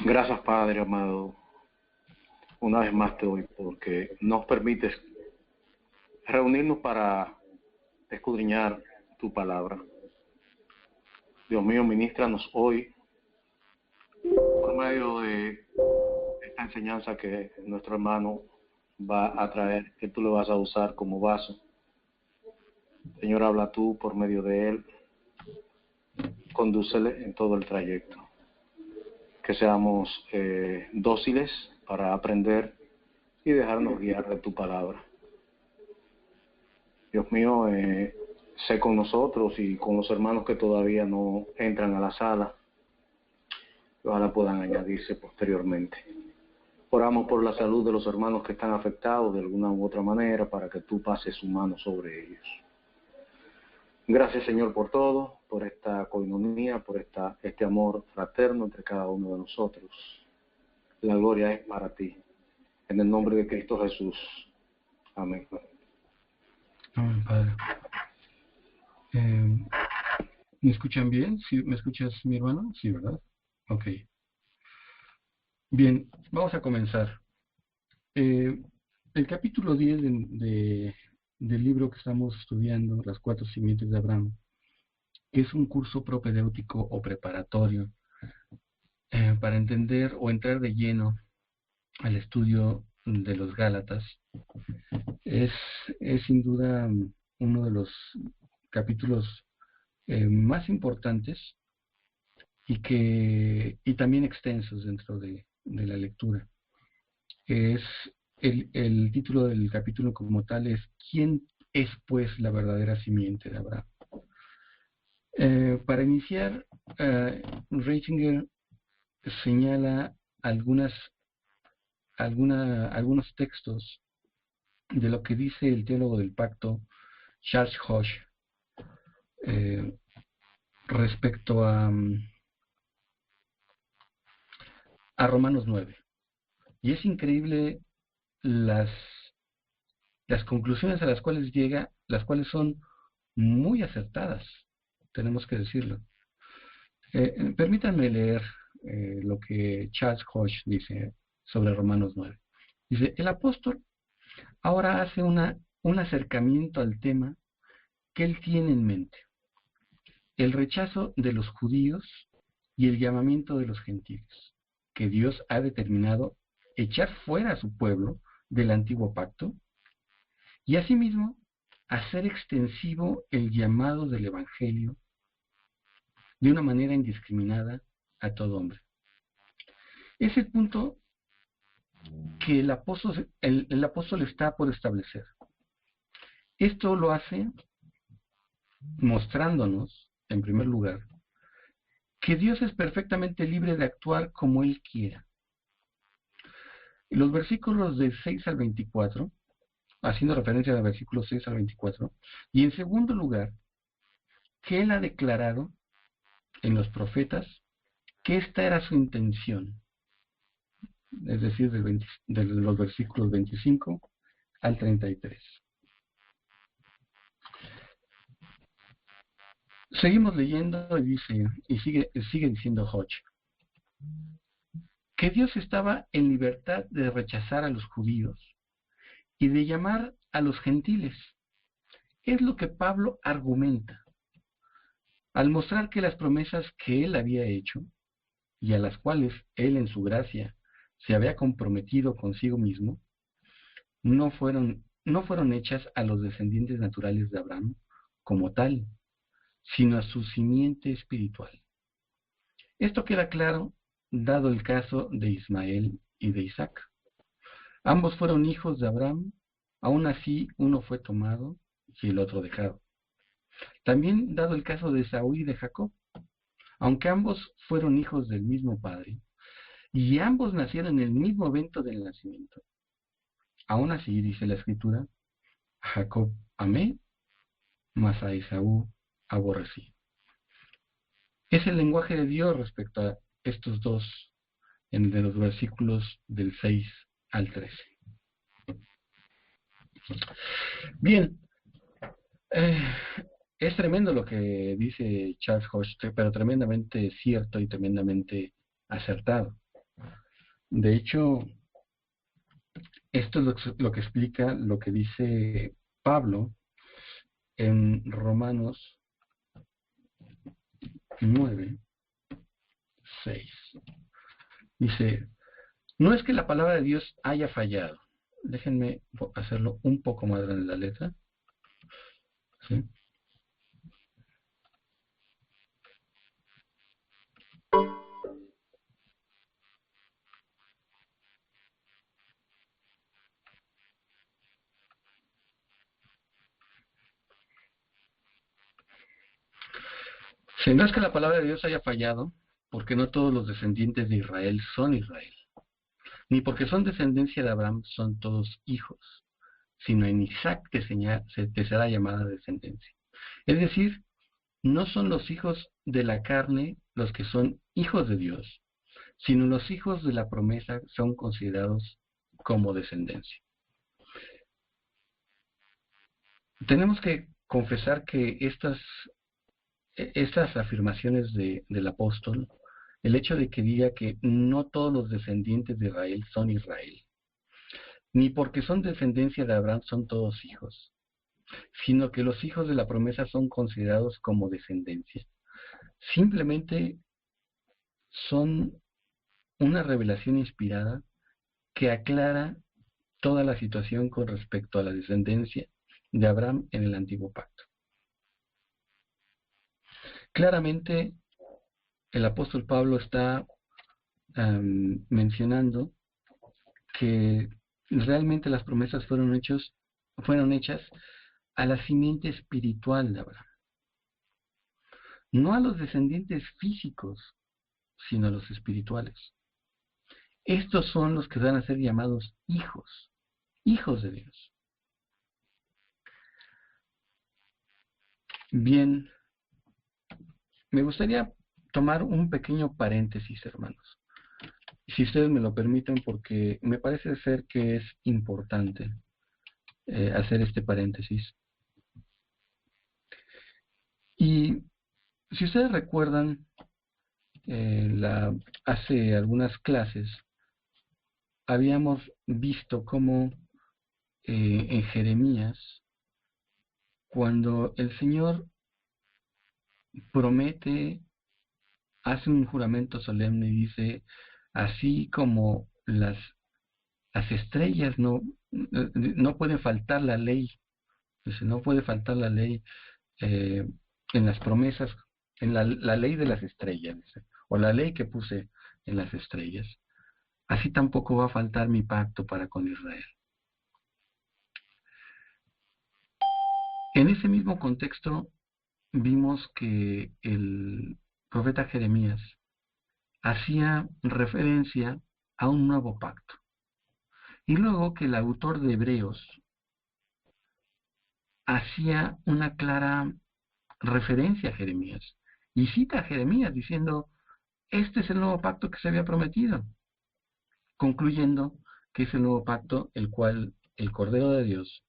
Gracias, Padre amado. Una vez más te doy porque nos permites reunirnos para escudriñar tu palabra. Dios mío, ministranos hoy por medio de esta enseñanza que nuestro hermano va a traer, que tú lo vas a usar como vaso. Señor, habla tú por medio de él. Condúcele en todo el trayecto. Que seamos dóciles para aprender y dejarnos guiar de tu palabra. Dios mío, sé con nosotros y con los hermanos que todavía no entran a la sala, que ojalá puedan añadirse posteriormente. Oramos por la salud de los hermanos que están afectados de alguna u otra manera para que tú pases su mano sobre ellos. Gracias, Señor, por todo, por esta coinonía, por este amor fraterno entre cada uno de nosotros. La gloria es para ti. En el nombre de Cristo Jesús. Amén. Amén, Padre. ¿Me escuchan bien? ¿Sí? ¿Me escuchas, mi hermano? Sí, ¿verdad? Ok. Bien, vamos a comenzar. El capítulo 10 del libro que estamos estudiando, Las cuatro simientes de Abraham, que es un curso propedéutico o preparatorio para entender o entrar de lleno al estudio de los Gálatas. Es sin duda uno de los capítulos más importantes y también extensos dentro de la lectura. El título del capítulo como tal es ¿Quién es pues la verdadera simiente de Abraham? Para iniciar, Ratzinger señala algunos textos de lo que dice el teólogo del pacto Charles Hodge respecto a Romanos 9. Y es increíble las conclusiones a las cuales llega, las cuales son muy acertadas, tenemos que decirlo. Permítanme leer lo que Charles Hodge dice sobre Romanos 9. Dice, el apóstol ahora hace un acercamiento al tema que él tiene en mente, el rechazo de los judíos y el llamamiento de los gentiles, que Dios ha determinado echar fuera a su pueblo del antiguo pacto, y asimismo hacer extensivo el llamado del Evangelio de una manera indiscriminada a todo hombre. Es el punto que el apóstol está por establecer. Esto lo hace mostrándonos, en primer lugar, que Dios es perfectamente libre de actuar como Él quiera. Los versículos de 6 al 24, haciendo referencia al versículo 6 al 24, y en segundo lugar, que Él ha declarado en los profetas que esta era su intención, es decir, de los versículos 25 al 33. Seguimos leyendo y dice, sigue diciendo Hodge, que Dios estaba en libertad de rechazar a los judíos y de llamar a los gentiles. Es lo que Pablo argumenta, al mostrar que las promesas que él había hecho y a las cuales él en su gracia se había comprometido consigo mismo, no fueron hechas a los descendientes naturales de Abraham como tal, sino a su simiente espiritual. Esto queda claro dado el caso de Ismael y de Isaac. Ambos fueron hijos de Abraham, aún así uno fue tomado y el otro dejado. También dado el caso de Esaú y de Jacob, aunque ambos fueron hijos del mismo padre y ambos nacieron en el mismo evento del nacimiento. Aún así, dice la Escritura, a Jacob amé, mas a Esaú aborrecí. Es el lenguaje de Dios respecto a estos dos en de los versículos del 6 al 13. Bien, es tremendo lo que dice Charles Hodge, pero tremendamente cierto y tremendamente acertado. De hecho, esto es lo que explica lo que dice Pablo en Romanos 9:6. Dice, no es que la palabra de Dios haya fallado. Déjenme hacerlo un poco más grande la letra. ¿Sí? Si no es que la palabra de Dios haya fallado, porque no todos los descendientes de Israel son Israel, ni porque son descendencia de Abraham son todos hijos, sino en Isaac te será llamada descendencia. Es decir, no son los hijos de la carne los que son hijos de Dios, sino los hijos de la promesa son considerados como descendencia. Tenemos que confesar que estas afirmaciones del apóstol, el hecho de que diga que no todos los descendientes de Israel son Israel, ni porque son descendencia de Abraham son todos hijos, sino que los hijos de la promesa son considerados como descendencia. Simplemente son una revelación inspirada que aclara toda la situación con respecto a la descendencia de Abraham en el antiguo pacto. Claramente el apóstol Pablo está mencionando que realmente las promesas fueron hechas a la simiente espiritual de Abraham, no a los descendientes físicos, sino a los espirituales. Estos son los que van a ser llamados hijos, hijos de Dios. Bien, me gustaría tomar un pequeño paréntesis, hermanos, si ustedes me lo permiten, porque me parece ser que es importante hacer este paréntesis. Y si ustedes recuerdan, hace algunas clases habíamos visto cómo en Jeremías, cuando el Señor promete, hace un juramento solemne y dice, así como las estrellas no puede faltar la ley, dice, no puede faltar la ley en las promesas, en la ley de las estrellas, dice, o la ley que puse en las estrellas. Así tampoco va a faltar mi pacto para con Israel. En ese mismo contexto vimos que el profeta Jeremías hacía referencia a un nuevo pacto. Y luego que el autor de Hebreos hacía una clara referencia a Jeremías. Y cita a Jeremías diciendo, este es el nuevo pacto que se había prometido. Concluyendo que es el nuevo pacto el cual el Cordero de Dios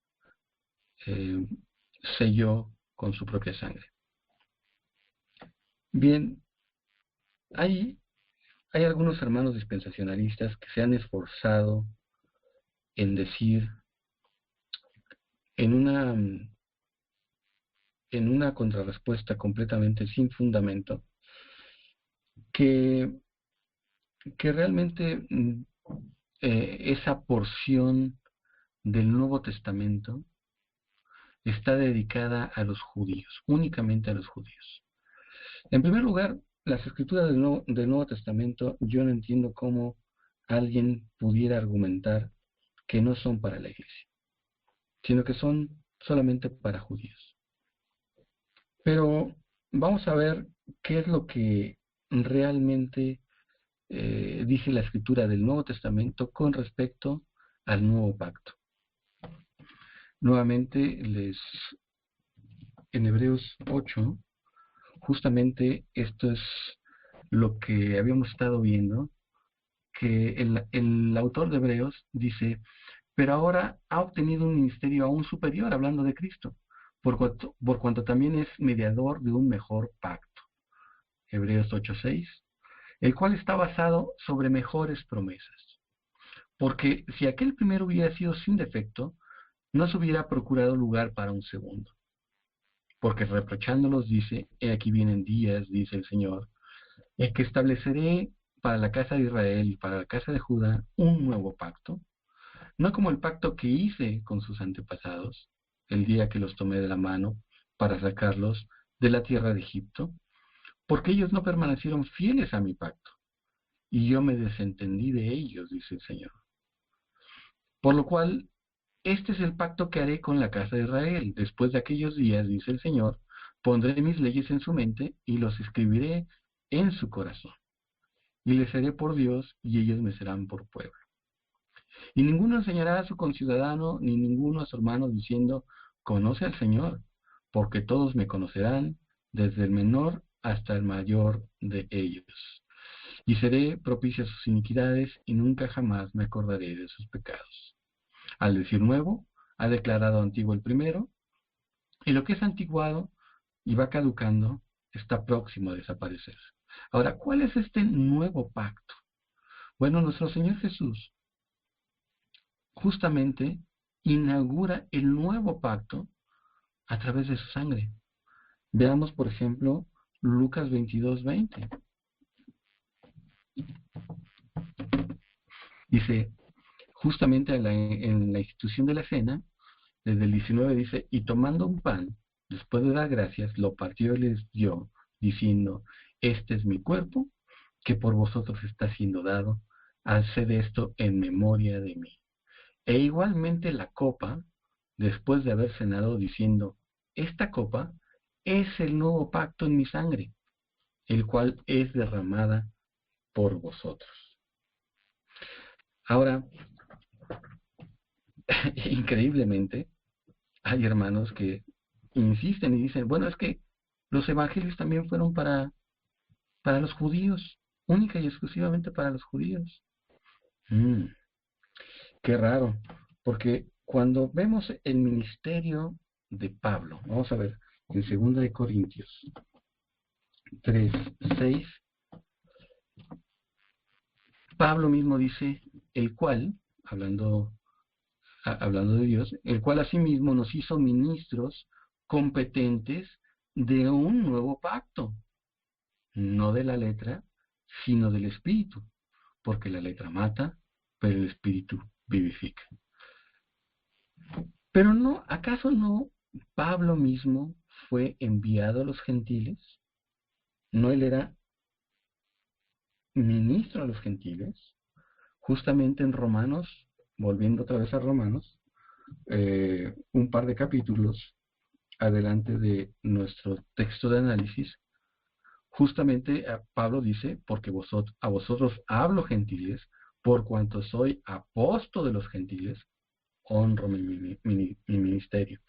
selló con su propia sangre. Bien, hay algunos hermanos dispensacionalistas que se han esforzado en decir en una contrarrespuesta completamente sin fundamento que realmente esa porción del Nuevo Testamento está dedicada a los judíos, únicamente a los judíos. En primer lugar, las escrituras del Nuevo Testamento, yo no entiendo cómo alguien pudiera argumentar que no son para la iglesia, sino que son solamente para judíos. Pero vamos a ver qué es lo que realmente dice la escritura del Nuevo Testamento con respecto al nuevo pacto. Nuevamente, en Hebreos 8, justamente esto es lo que habíamos estado viendo, que el autor de Hebreos dice, pero ahora ha obtenido un ministerio aún superior, hablando de Cristo, por cuanto también es mediador de un mejor pacto. Hebreos 8:6. el cual está basado sobre mejores promesas. Porque si aquel primero hubiera sido sin defecto, no se hubiera procurado lugar para un segundo. Porque reprochándolos dice, he aquí vienen días, dice el Señor, en que estableceré para la casa de Israel y para la casa de Judá un nuevo pacto, no como el pacto que hice con sus antepasados, el día que los tomé de la mano para sacarlos de la tierra de Egipto, porque ellos no permanecieron fieles a mi pacto, y yo me desentendí de ellos, dice el Señor. Por lo cual, este es el pacto que haré con la casa de Israel. Después de aquellos días, dice el Señor, pondré mis leyes en su mente y los escribiré en su corazón. Y les seré por Dios y ellos me serán por pueblo. Y ninguno enseñará a su conciudadano ni ninguno a su hermano diciendo, conoce al Señor, porque todos me conocerán, desde el menor hasta el mayor de ellos. Y seré propicio a sus iniquidades y nunca jamás me acordaré de sus pecados. Al decir nuevo, ha declarado antiguo el primero, y lo que es antiguado y va caducando está próximo a desaparecer. Ahora, ¿cuál es este nuevo pacto? Bueno, nuestro Señor Jesús justamente inaugura el nuevo pacto a través de su sangre. Veamos, por ejemplo, Lucas 22:20. Dice, justamente en la institución de la cena, desde el 19 dice, y tomando un pan, después de dar gracias, lo partió y les dio, diciendo, este es mi cuerpo, que por vosotros está siendo dado, haced esto en memoria de mí. E igualmente la copa, después de haber cenado, diciendo, esta copa es el nuevo pacto en mi sangre, el cual es derramada por vosotros. Ahora, increíblemente, hay hermanos que insisten y dicen, bueno, es que los evangelios también fueron para los judíos, única y exclusivamente para los judíos. Qué raro, porque cuando vemos el ministerio de Pablo, vamos a ver, en 2 de Corintios 3:6, Pablo mismo dice, el cual, hablando de Dios, el cual asimismo nos hizo ministros competentes de un nuevo pacto, no de la letra, sino del espíritu, porque la letra mata, pero el espíritu vivifica. Pero no, ¿acaso no Pablo mismo fue enviado a los gentiles? ¿No él era ministro a los gentiles? Justamente en Romanos, volviendo otra vez a Romanos, un par de capítulos adelante de nuestro texto de análisis, justamente Pablo dice, porque a vosotros hablo gentiles, por cuanto soy apóstol de los gentiles, honro mi ministerio.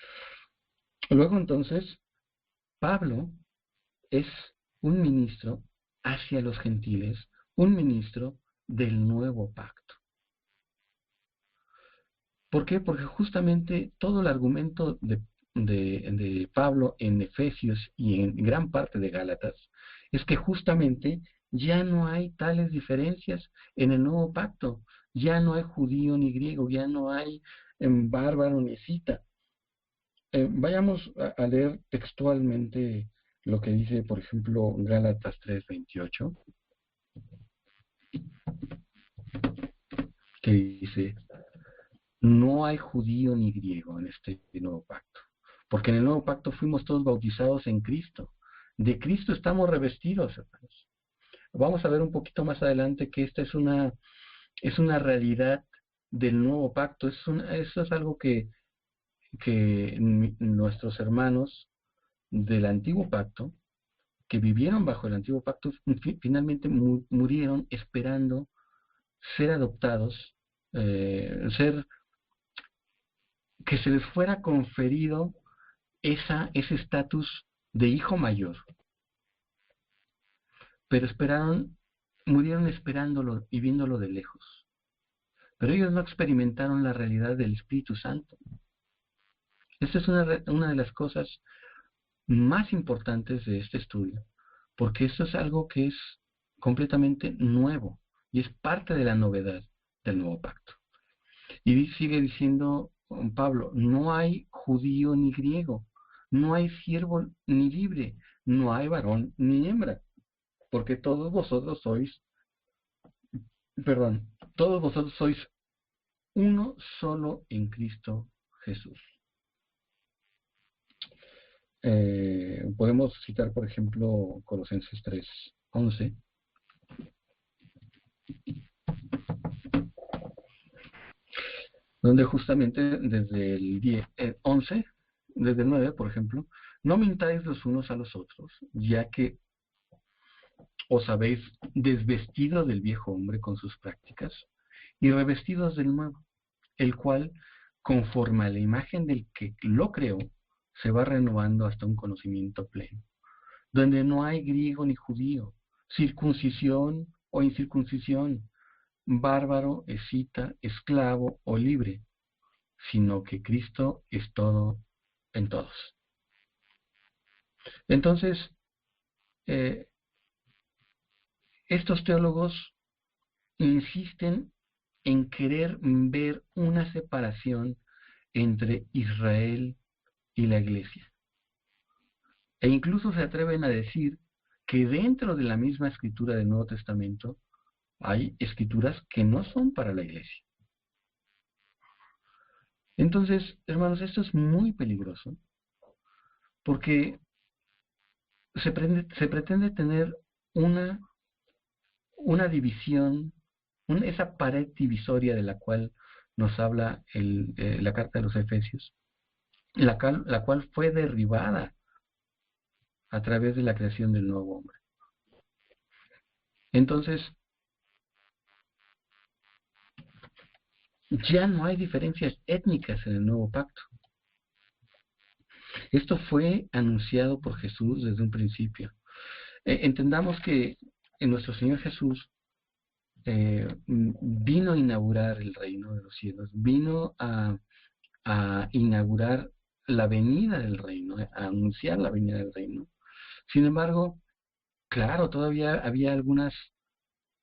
Luego entonces, Pablo es un ministro hacia los gentiles, un ministro del nuevo pacto. ¿Por qué? Porque justamente todo el argumento de Pablo en Efesios y en gran parte de Gálatas es que justamente ya no hay tales diferencias en el nuevo pacto. Ya no hay judío ni griego, ya no hay bárbaro ni escita. Vayamos a leer textualmente lo que dice, por ejemplo, Gálatas 3:28, que dice, no hay judío ni griego en este nuevo pacto, porque en el nuevo pacto fuimos todos bautizados en Cristo. De Cristo estamos revestidos, hermanos. Vamos a ver un poquito más adelante que esta es una realidad del nuevo pacto. Eso es algo que nuestros hermanos del antiguo pacto, que vivieron bajo el antiguo pacto, finalmente murieron esperando ser adoptados, que se les fuera conferido ese estatus de hijo mayor. Pero murieron esperándolo y viéndolo de lejos. Pero ellos no experimentaron la realidad del Espíritu Santo. Esta es una de las cosas más importantes de este estudio, porque esto es algo que es completamente nuevo y es parte de la novedad del nuevo pacto. Y sigue diciendo Pablo, no hay judío ni griego, no hay siervo ni libre, no hay varón ni hembra, porque todos vosotros sois, todos vosotros sois uno solo en Cristo Jesús. Podemos citar, por ejemplo, Colosenses 3:11, donde justamente desde el 11, desde el 9, por ejemplo, no mintáis los unos a los otros, ya que os habéis desvestido del viejo hombre con sus prácticas y revestidos del nuevo, el cual, conforme a la imagen del que lo creó, se va renovando hasta un conocimiento pleno, donde no hay griego ni judío, circuncisión o incircuncisión, bárbaro, escita, esclavo o libre, sino que Cristo es todo en todos. Entonces, estos teólogos insisten en querer ver una separación entre Israel y la Iglesia. E incluso se atreven a decir que dentro de la misma escritura del Nuevo Testamento hay escrituras que no son para la Iglesia. Entonces, hermanos, esto es muy peligroso porque se pretende tener una división, esa pared divisoria de la cual nos habla la carta de los Efesios, la cual fue derribada a través de la creación del nuevo hombre. Entonces, ya no hay diferencias étnicas en el nuevo pacto. Esto fue anunciado por Jesús desde un principio. Entendamos que en nuestro Señor Jesús vino a inaugurar el reino de los cielos, vino a inaugurar la venida del reino, a anunciar la venida del reino. Sin embargo, claro, todavía había algunas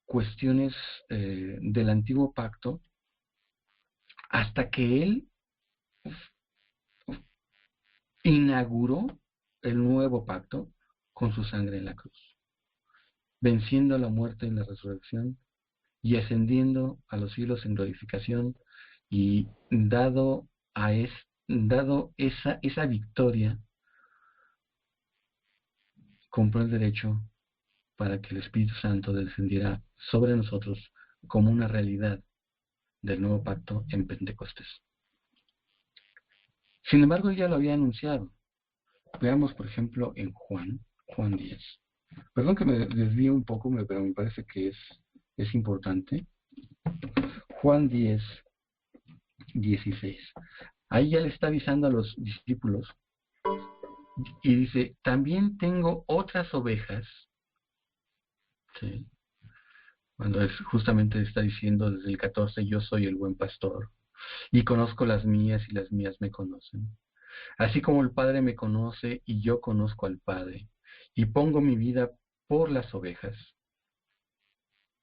cuestiones del antiguo pacto hasta que él inauguró el nuevo pacto con su sangre en la cruz, venciendo la muerte en la resurrección y ascendiendo a los cielos en glorificación y dado esa victoria, compró el derecho para que el Espíritu Santo descendiera sobre nosotros como una realidad del nuevo pacto en Pentecostés. Sin embargo, ya lo había anunciado. Veamos, por ejemplo, en Juan 10. Perdón que me desvíe un poco, pero me parece que es importante. Juan 10:16. Ahí ya le está avisando a los discípulos y dice, también tengo otras ovejas. ¿Sí? Cuando justamente está diciendo desde el 14, yo soy el buen pastor y conozco las mías y las mías me conocen. Así como el Padre me conoce y yo conozco al Padre y pongo mi vida por las ovejas.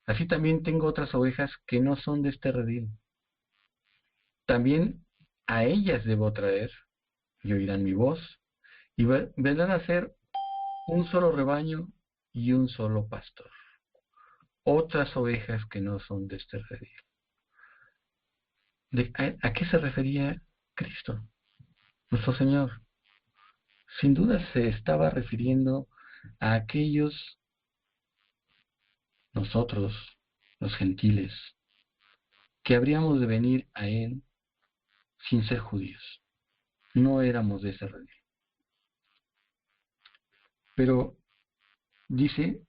Así también tengo otras ovejas que no son de este redil. También a ellas debo traer y oirán mi voz y vendrán a ser un solo rebaño y un solo pastor. Otras ovejas que no son de este redil. ¿A qué se refería Cristo, nuestro Señor? Sin duda se estaba refiriendo a aquellos, nosotros, los gentiles, que habríamos de venir a Él sin ser judíos. No éramos de ese redil. Pero dice,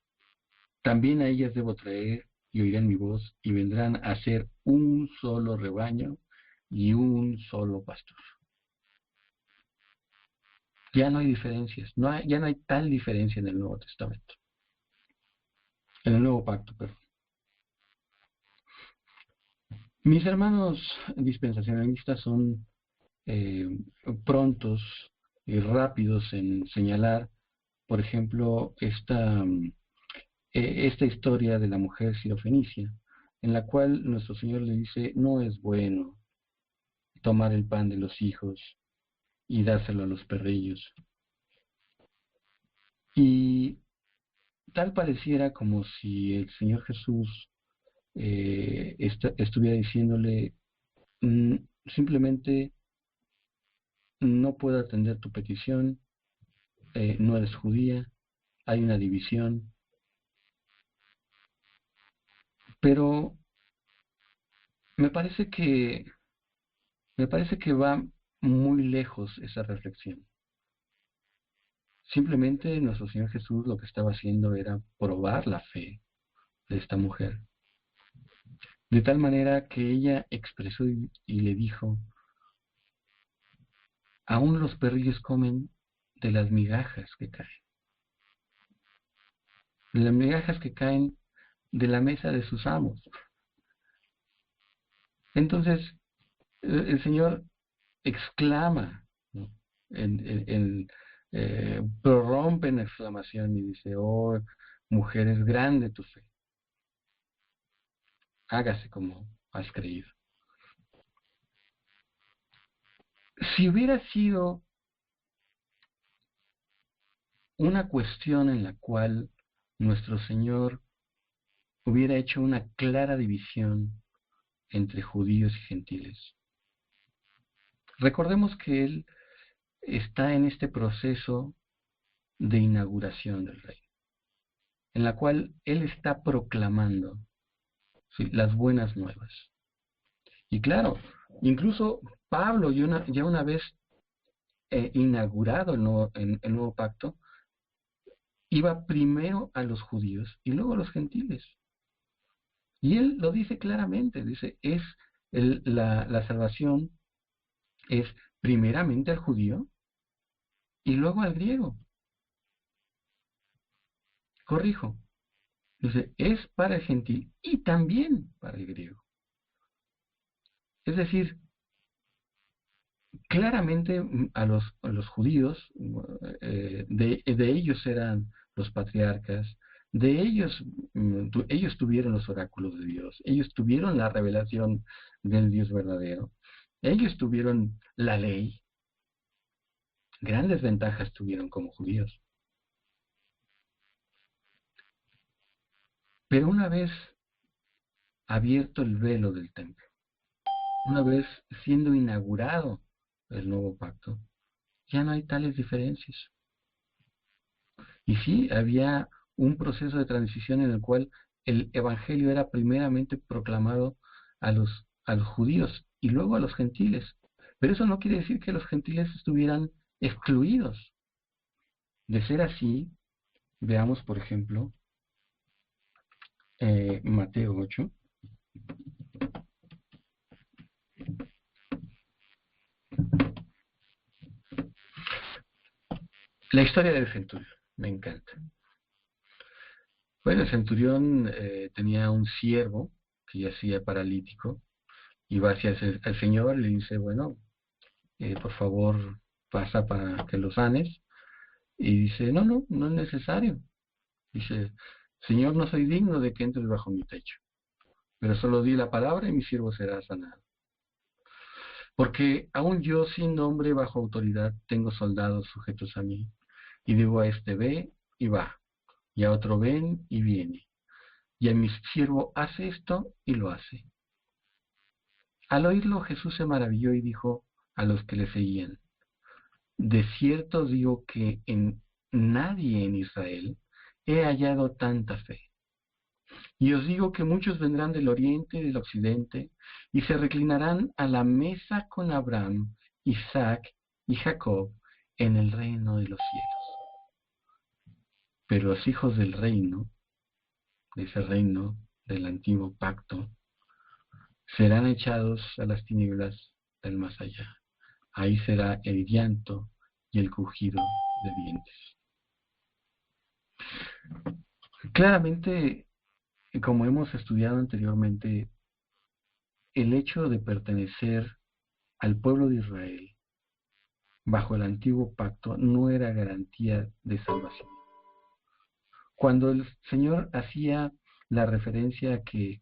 también a ellas debo traer y oirán mi voz y vendrán a ser un solo rebaño y un solo pastor. Ya no hay diferencias, ya no hay tal diferencia en el Nuevo Testamento. En el Nuevo Pacto, perdón. Mis hermanos dispensacionalistas son prontos y rápidos en señalar, por ejemplo, esta historia de la mujer sirofenicia, en la cual nuestro Señor le dice, no es bueno tomar el pan de los hijos y dárselo a los perrillos. Y tal pareciera como si el Señor Jesús estuviera diciéndole, simplemente no puedo atender tu petición, no eres judía, hay una división, pero me parece que va muy lejos esa reflexión. Simplemente nuestro Señor Jesús lo que estaba haciendo era probar la fe de esta mujer, de tal manera que ella expresó y le dijo, aún los perrillos comen de las migajas que caen, de las migajas que caen de la mesa de sus amos. Entonces, el Señor exclama, ¿no? Prorrompe en exclamación y dice, oh, mujer, es grande tu fe, hágase como has creído. Si hubiera sido una cuestión en la cual nuestro Señor hubiera hecho una clara división entre judíos y gentiles, recordemos que Él está en este proceso de inauguración del reino, en la cual Él está proclamando, ¿sí?, las buenas nuevas. Y claro, incluso Pablo, ya una vez inaugurado el nuevo pacto, iba primero a los judíos y luego a los gentiles. Y él lo dice claramente, dice, la salvación es primeramente al judío y luego al griego. Corrijo, dice, es para el gentil y también para el griego. Es decir, claramente a los judíos, de ellos eran los patriarcas, de ellos tuvieron los oráculos de Dios, ellos tuvieron la revelación del Dios verdadero, ellos tuvieron la ley, grandes ventajas tuvieron como judíos. Pero una vez abierto el velo del templo, una vez siendo inaugurado el nuevo pacto, ya no hay tales diferencias. Y sí, había un proceso de transición en el cual el evangelio era primeramente proclamado a los judíos y luego a los gentiles. Pero eso no quiere decir que los gentiles estuvieran excluidos. De ser así, veamos por ejemplo Mateo 8. La historia del centurión, me encanta. Bueno, el centurión tenía un siervo que yacía paralítico y va hacia el Señor y le dice, bueno, por favor pasa para que lo sanes. Y dice, no es necesario. Dice, Señor, no soy digno de que entres bajo mi techo, pero solo di la palabra y mi siervo será sanado. Porque aún yo, siendo hombre bajo autoridad, tengo soldados sujetos a mí. Y digo a este, ve y va, y a otro, ven y viene. Y a mi siervo, hace esto y lo hace. Al oírlo, Jesús se maravilló y dijo a los que le seguían, de cierto digo que en nadie en Israel he hallado tanta fe. Y os digo que muchos vendrán del oriente y del occidente y se reclinarán a la mesa con Abraham, Isaac y Jacob en el reino de los cielos. Pero los hijos del reino, de ese reino del antiguo pacto, serán echados a las tinieblas del más allá. Ahí será el llanto y el crujido de dientes. Claramente, como hemos estudiado anteriormente, el hecho de pertenecer al pueblo de Israel bajo el antiguo pacto no era garantía de salvación. Cuando el Señor hacía la referencia a que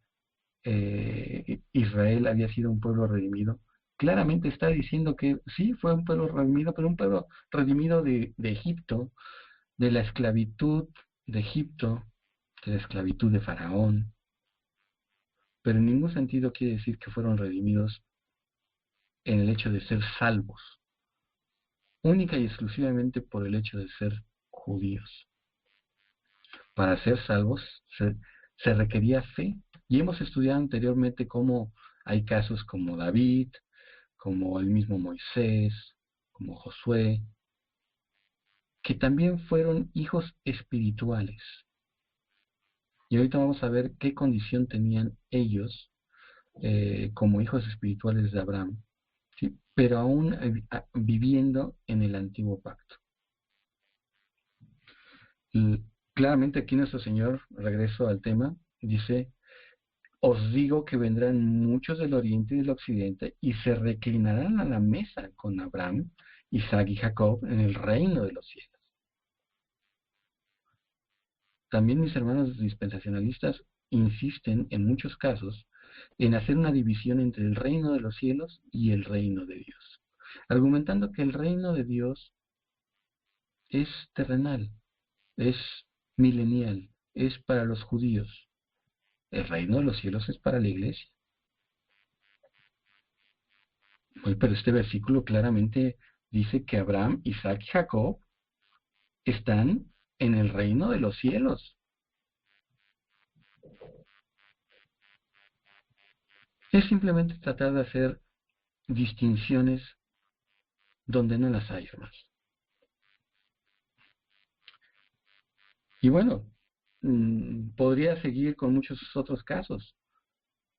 Israel había sido un pueblo redimido, claramente está diciendo que sí, fue un pueblo redimido, pero un pueblo redimido de Egipto, de la esclavitud de Egipto, de la esclavitud de Faraón, pero en ningún sentido quiere decir que fueron redimidos en el hecho de ser salvos, única y exclusivamente por el hecho de ser judíos. Para ser salvos se requería fe, y hemos estudiado anteriormente cómo hay casos como David, como el mismo Moisés, como Josué, que también fueron hijos espirituales. Y ahorita vamos a ver qué condición tenían ellos como hijos espirituales de Abraham, ¿sí? Pero aún viviendo en el antiguo pacto. Y claramente aquí nuestro Señor, regreso al tema, dice: os digo que vendrán muchos del oriente y del occidente y se reclinarán a la mesa con Abraham, Isaac y Jacob en el reino de los cielos. También mis hermanos dispensacionalistas insisten en muchos casos en hacer una división entre el reino de los cielos y el reino de Dios, argumentando que el reino de Dios es terrenal, es milenial, es para los judíos. El reino de los cielos es para la iglesia. Pero este versículo claramente dice que Abraham, Isaac y Jacob están en el reino de los cielos. Es simplemente tratar de hacer distinciones donde no las hay, hermanos. Y bueno, podría seguir con muchos otros casos.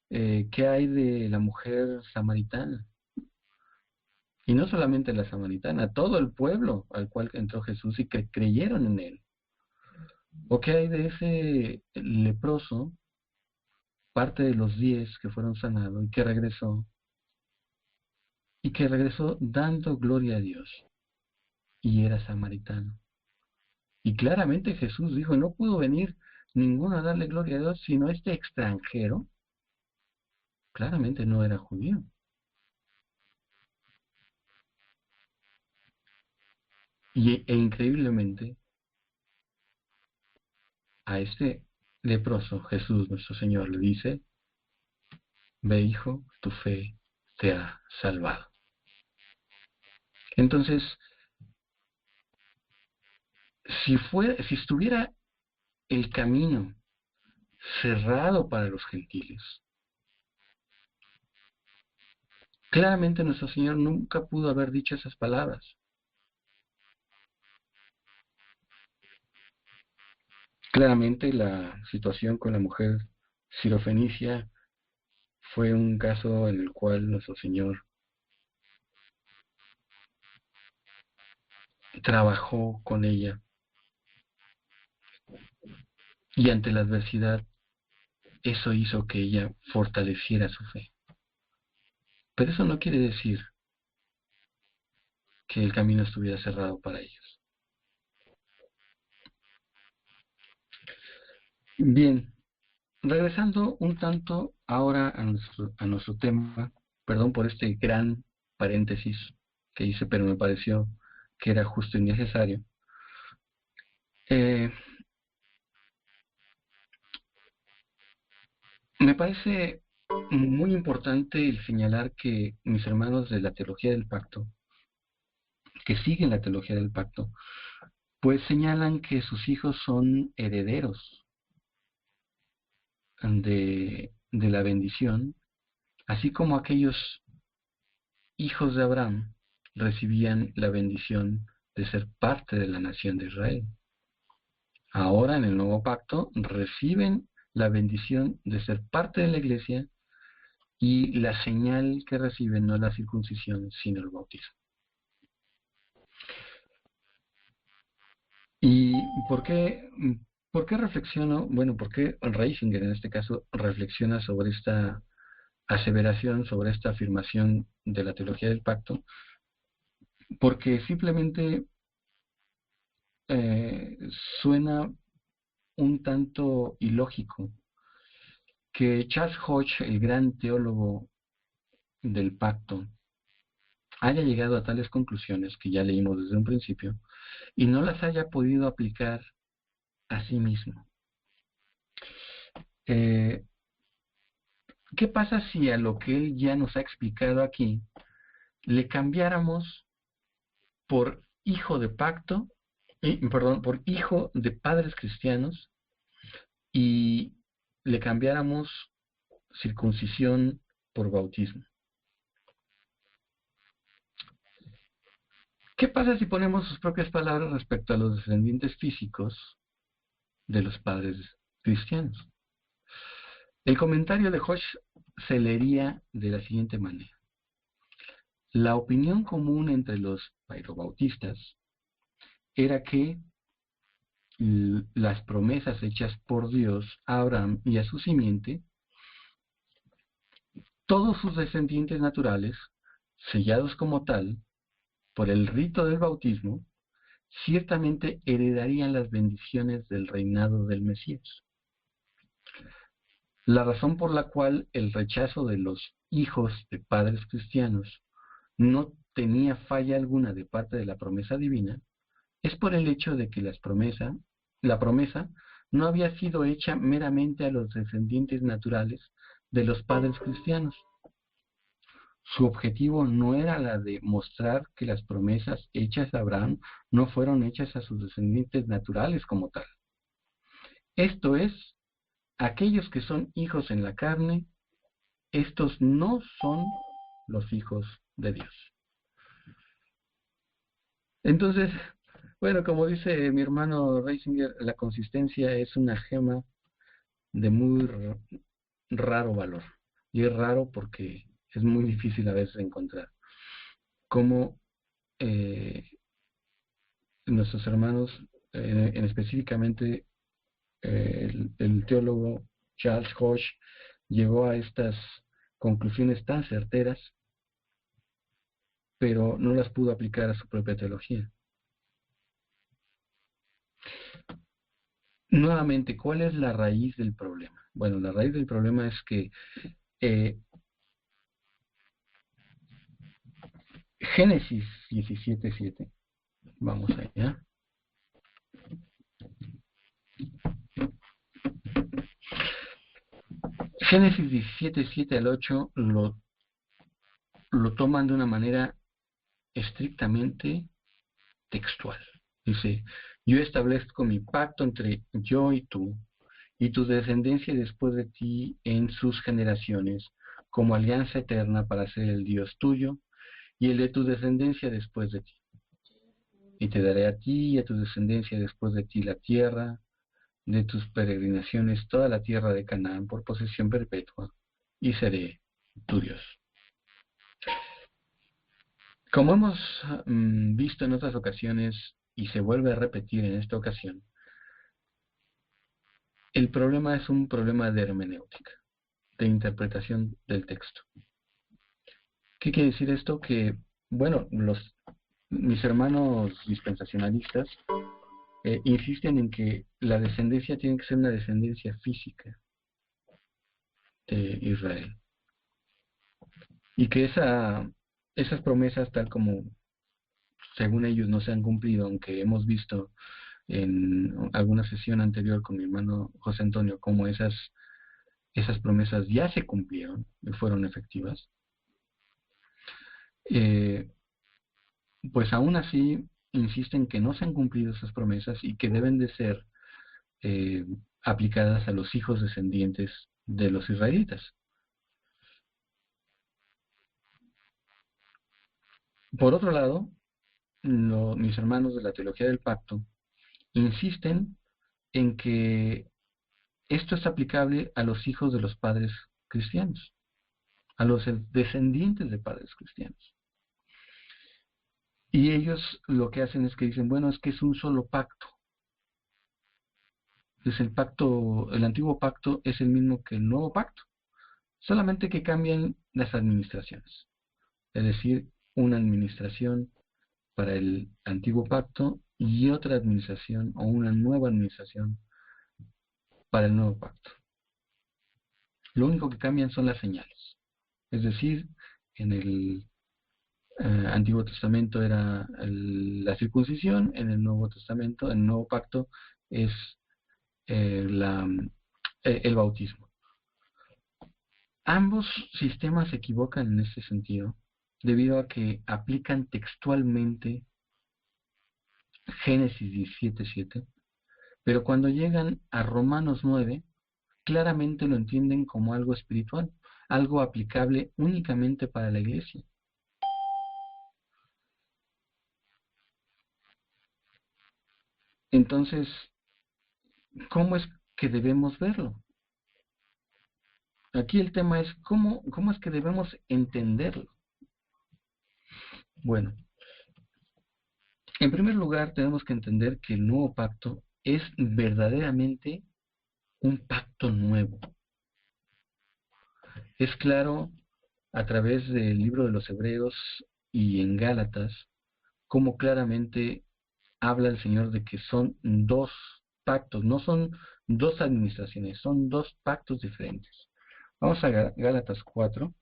¿Qué hay de la mujer samaritana? Y no solamente la samaritana, todo el pueblo al cual entró Jesús y que creyeron en él. ¿O qué hay de ese leproso, parte de los 10 que fueron sanados y que regresó dando gloria a Dios, y era samaritano? Y claramente Jesús dijo: no pudo venir ninguno a darle gloria a Dios, sino este extranjero. Claramente no era judío. E increíblemente, a este leproso Jesús nuestro Señor le dice: ve, hijo, tu fe te ha salvado. Entonces, si estuviera el camino cerrado para los gentiles, claramente nuestro Señor nunca pudo haber dicho esas palabras. Claramente la situación con la mujer sirofenicia fue un caso en el cual nuestro Señor trabajó con ella, y ante la adversidad eso hizo que ella fortaleciera su fe. Pero eso no quiere decir que el camino estuviera cerrado para ellos. Bien, regresando un tanto ahora a nuestro tema, perdón por este gran paréntesis que hice, pero me pareció que era justo y necesario. Me parece muy importante el señalar que mis hermanos de la teología del pacto, que siguen la teología del pacto, pues señalan que sus hijos son herederos de la bendición, así como aquellos hijos de Abraham recibían la bendición de ser parte de la nación de Israel. Ahora en el nuevo pacto reciben la bendición de ser parte de la iglesia, y la señal que reciben no es la circuncisión, sino el bautismo. ¿Y por qué reflexiono? Bueno, ¿por qué Reisinger en este caso reflexiona sobre esta aseveración, sobre esta afirmación de la teología del pacto? Porque simplemente suena un tanto ilógico que Charles Hodge, el gran teólogo del pacto, haya llegado a tales conclusiones que ya leímos desde un principio y no las haya podido aplicar a sí mismo. ¿Qué pasa si a lo que él ya nos ha explicado aquí le cambiáramos por hijo de pacto, por hijo de padres cristianos, y le cambiáramos circuncisión por bautismo? ¿Qué pasa si ponemos sus propias palabras respecto a los descendientes físicos de los padres cristianos? El comentario de Hodge se leería de la siguiente manera: la opinión común entre los pairobautistas era que las promesas hechas por Dios a Abraham y a su simiente, todos sus descendientes naturales, sellados como tal por el rito del bautismo, ciertamente heredarían las bendiciones del reinado del Mesías. La razón por la cual el rechazo de los hijos de padres cristianos no tenía falla alguna de parte de la promesa divina es por el hecho de que la promesa no había sido hecha meramente a los descendientes naturales de los padres cristianos. Su objetivo no era la de mostrar que las promesas hechas a Abraham no fueron hechas a sus descendientes naturales como tal. Esto es, aquellos que son hijos en la carne, estos no son los hijos de Dios. Entonces, bueno, como dice mi hermano Reisinger, la consistencia es una gema de muy raro valor. Y es raro porque es muy difícil a veces encontrar. Como nuestros hermanos, en específicamente el teólogo Charles Hodge, llegó a estas conclusiones tan certeras, pero no las pudo aplicar a su propia teología. Nuevamente, ¿cuál es la raíz del problema? Bueno, la raíz del problema es que Génesis 17:7, vamos allá. Génesis 17:7 al 8 lo toman de una manera estrictamente textual. Dice: yo establezco mi pacto entre yo y tu descendencia después de ti en sus generaciones, como alianza eterna para ser el Dios tuyo y el de tu descendencia después de ti. Y te daré a ti y a tu descendencia después de ti la tierra de tus peregrinaciones, toda la tierra de Canaán por posesión perpetua, y seré tu Dios. Como hemos visto en otras ocasiones y se vuelve a repetir en esta ocasión, el problema es un problema de hermenéutica, de interpretación del texto. ¿Qué quiere decir esto? Que, bueno, mis hermanos dispensacionalistas insisten en que la descendencia tiene que ser una descendencia física de Israel. Y que esas promesas, tal como según ellos no se han cumplido, aunque hemos visto en alguna sesión anterior con mi hermano José Antonio cómo esas promesas ya se cumplieron y fueron efectivas, pues aún así insisten que no se han cumplido esas promesas y que deben de ser aplicadas a los hijos descendientes de los israelitas. Por otro lado, mis hermanos de la teología del pacto insisten en que esto es aplicable a los hijos de los padres cristianos, a los descendientes de padres cristianos. Y ellos lo que hacen es que dicen, bueno, es que es un solo pacto. Pues el antiguo pacto es el mismo que el nuevo pacto, solamente que cambian las administraciones. Es decir, una administración para el antiguo pacto y otra administración o una nueva administración para el nuevo pacto. Lo único que cambian son las señales. Es decir, en el Antiguo Testamento era la circuncisión, en el Nuevo Testamento, en el Nuevo Pacto es el bautismo. Ambos sistemas se equivocan en este sentido, debido a que aplican textualmente Génesis 17:7, pero cuando llegan a Romanos 9, claramente lo entienden como algo espiritual, algo aplicable únicamente para la iglesia. Entonces, ¿cómo es que debemos verlo? Aquí el tema es cómo es que debemos entenderlo. Bueno, en primer lugar tenemos que entender que el nuevo pacto es verdaderamente un pacto nuevo. Es claro a través del libro de los Hebreos y en Gálatas cómo claramente habla el Señor de que son dos pactos, no son dos administraciones, son dos pactos diferentes. Vamos a Gálatas 4.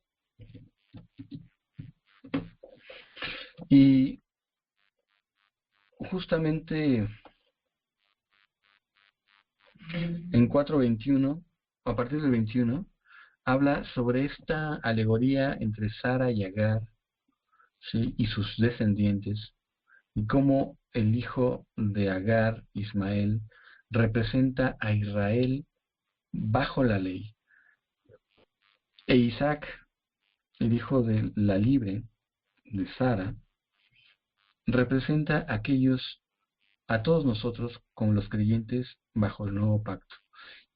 Y justamente en 4:21, a partir del 21, habla sobre esta alegoría entre Sara y Agar, ¿sí?, y sus descendientes, y cómo el hijo de Agar, Ismael, representa a Israel bajo la ley, e Isaac, el hijo de la libre, de Sara, representa a todos nosotros como los creyentes bajo el nuevo pacto.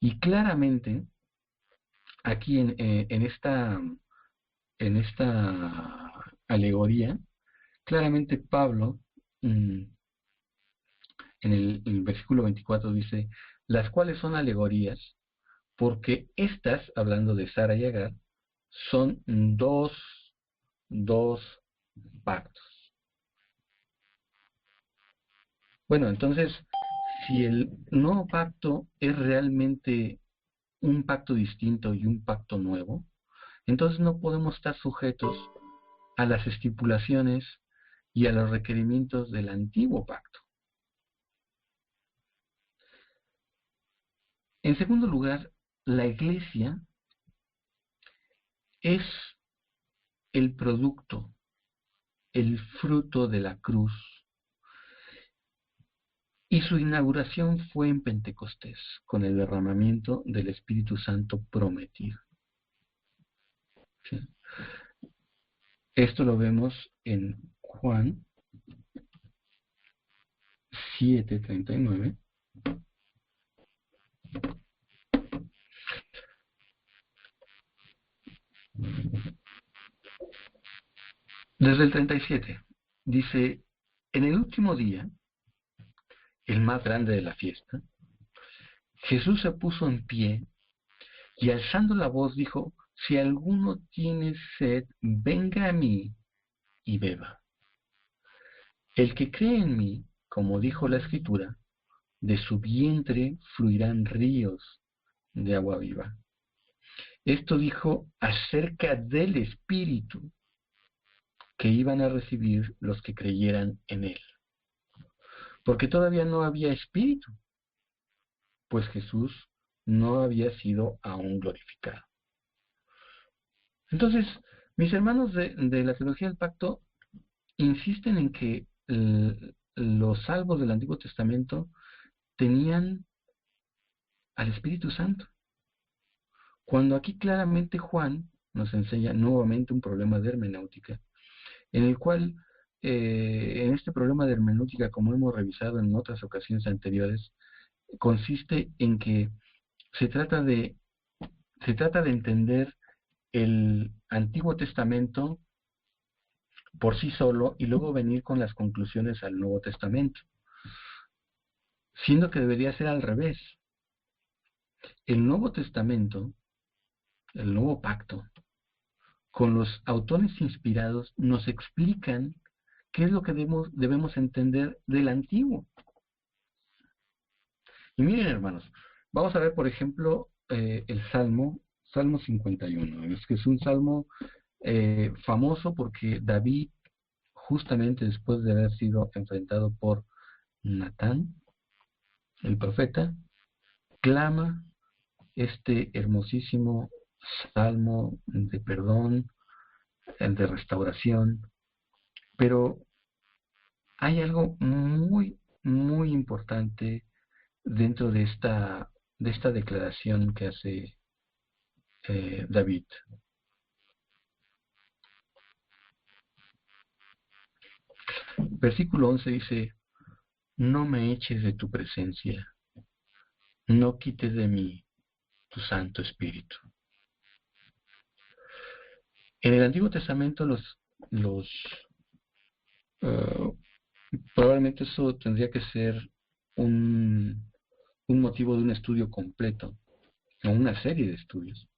Y claramente, aquí en esta alegoría, claramente Pablo, en el versículo 24 dice, las cuales son alegorías, porque estas, hablando de Sara y Agar, son dos pactos. Bueno, entonces, si el nuevo pacto es realmente un pacto distinto y un pacto nuevo, entonces no podemos estar sujetos a las estipulaciones y a los requerimientos del antiguo pacto. En segundo lugar, la iglesia es el producto, el fruto de la cruz, y su inauguración fue en Pentecostés, con el derramamiento del Espíritu Santo prometido. ¿Sí? Esto lo vemos en Juan 7:39. Desde el 37, dice, en el último día, el más grande de la fiesta, Jesús se puso en pie y alzando la voz dijo, si alguno tiene sed, venga a mí y beba. El que cree en mí, como dijo la Escritura, de su vientre fluirán ríos de agua viva. Esto dijo acerca del Espíritu que iban a recibir los que creyeran en él. Porque todavía no había Espíritu, pues Jesús no había sido aún glorificado. Entonces, mis hermanos de la teología del pacto insisten en que los salvos del Antiguo Testamento tenían al Espíritu Santo, cuando aquí claramente Juan nos enseña nuevamente un problema de hermenéutica, en el cual, en este problema de hermenéutica, como hemos revisado en otras ocasiones anteriores, consiste en que se trata de entender el Antiguo Testamento por sí solo y luego venir con las conclusiones al Nuevo Testamento, siendo que debería ser al revés. El Nuevo Testamento, el Nuevo Pacto, con los autores inspirados nos explican qué es lo que debemos entender del Antiguo. Y miren, hermanos, Vamos a ver, por ejemplo, el Salmo 51. Es que es un salmo famoso porque David, justamente después de haber sido enfrentado por Natán, el profeta, clama este hermosísimo salmo de perdón, de restauración, pero hay algo muy, muy importante dentro de esta declaración que hace David. Versículo 11 dice, no me eches de tu presencia, no quites de mí tu Santo Espíritu. En el Antiguo Testamento los uh, probablemente eso tendría que ser un motivo de un estudio completo, o una serie de estudios.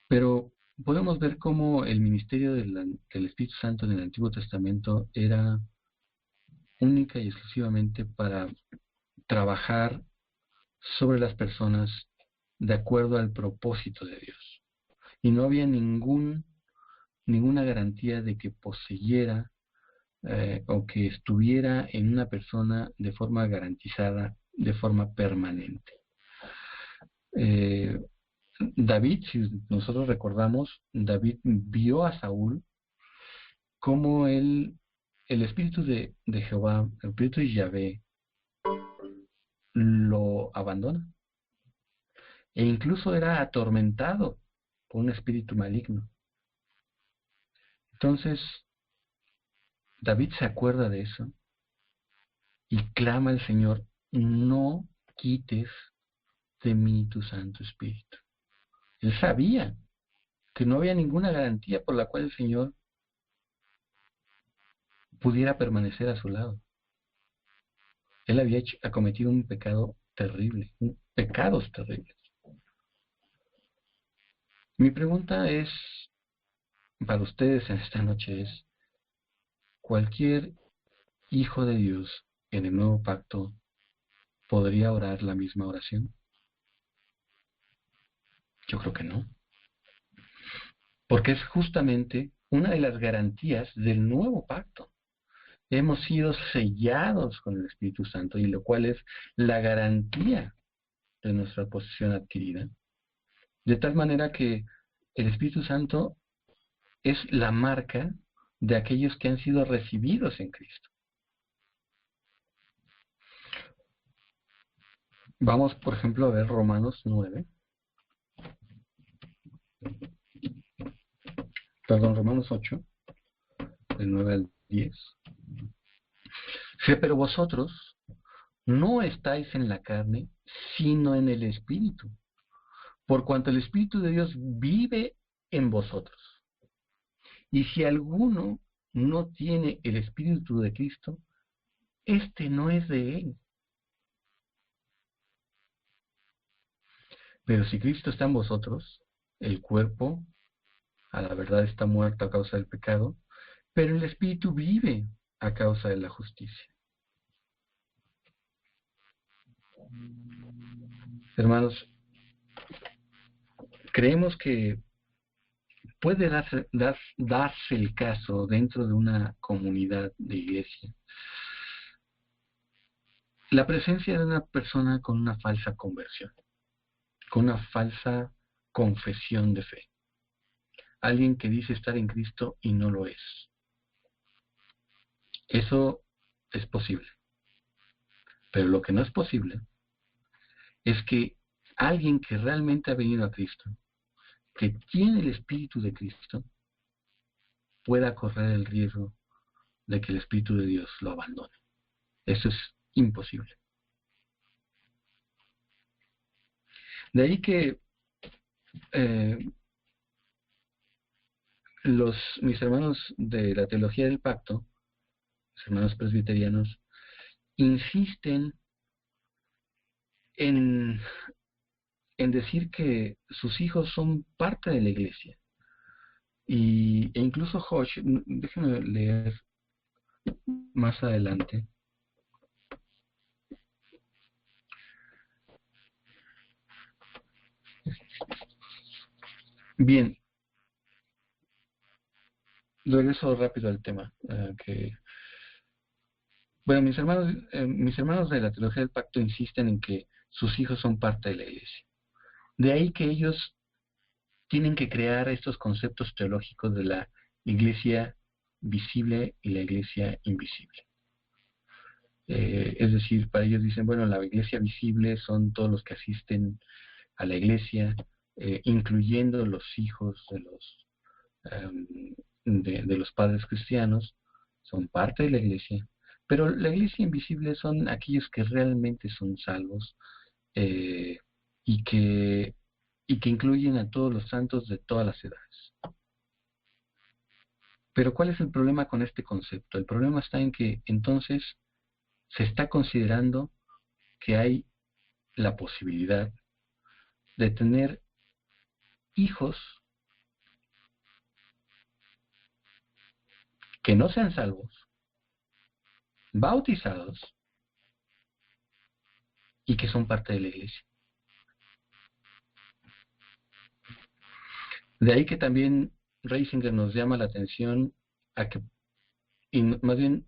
Pero podemos ver cómo el ministerio del Espíritu Santo en el Antiguo Testamento era única y exclusivamente para trabajar sobre las personas de acuerdo al propósito de Dios. Y no había ninguna garantía de que poseyera o que estuviera en una persona de forma garantizada, de forma permanente. David, si nosotros recordamos, David vio a Saúl como el espíritu de Jehová, el espíritu de Yahvé, lo abandona. E incluso era atormentado por un espíritu maligno. Entonces, David se acuerda de eso y clama al Señor, no quites de mí tu Santo Espíritu. Él sabía que no había ninguna garantía por la cual el Señor pudiera permanecer a su lado. Él había cometido un pecado terrible, pecados terribles. Mi pregunta es, para ustedes en esta noche es, ¿cualquier hijo de Dios en el nuevo pacto podría orar la misma oración? Yo creo que no. Porque es justamente una de las garantías del nuevo pacto. Hemos sido sellados con el Espíritu Santo, y lo cual es la garantía de nuestra posesión adquirida. De tal manera que el Espíritu Santo es la marca de aquellos que han sido recibidos en Cristo. Vamos, por ejemplo, a ver Romanos 9. Romanos 8, del 9 al 10. Pero vosotros no estáis en la carne, sino en el Espíritu, por cuanto el Espíritu de Dios vive en vosotros. Y si alguno no tiene el Espíritu de Cristo, este no es de él. Pero si Cristo está en vosotros, el cuerpo a la verdad está muerto a causa del pecado, pero el Espíritu vive a causa de la justicia. Hermanos, creemos que puede darse el caso dentro de una comunidad de iglesia la presencia de una persona con una falsa conversión, con una falsa confesión de fe. Alguien que dice estar en Cristo y no lo es. Eso es posible. Pero lo que no es posible es que alguien que realmente ha venido a Cristo, que tiene el Espíritu de Cristo, pueda correr el riesgo de que el Espíritu de Dios lo abandone. Eso es imposible. De ahí que mis hermanos de la teología del pacto, mis hermanos presbiterianos, insisten en decir que sus hijos son parte de la iglesia. E incluso Hodge, déjenme leer más adelante. Bien, regreso rápido al tema. Bueno, mis hermanos de la teología del pacto insisten en que sus hijos son parte de la iglesia. De ahí que ellos tienen que crear estos conceptos teológicos de la iglesia visible y la iglesia invisible. Es decir, para ellos dicen, bueno, la iglesia visible son todos los que asisten a la iglesia, incluyendo los hijos de los padres cristianos, son parte de la iglesia, pero la iglesia invisible son aquellos que realmente son salvos, eh, y que incluyen a todos los santos de todas las edades. Pero ¿cuál es el problema con este concepto? El problema está en que entonces se está considerando que hay la posibilidad de tener hijos que no sean salvos, bautizados y que son parte de la iglesia. De ahí que también Reisinger nos llama la atención a que, y más bien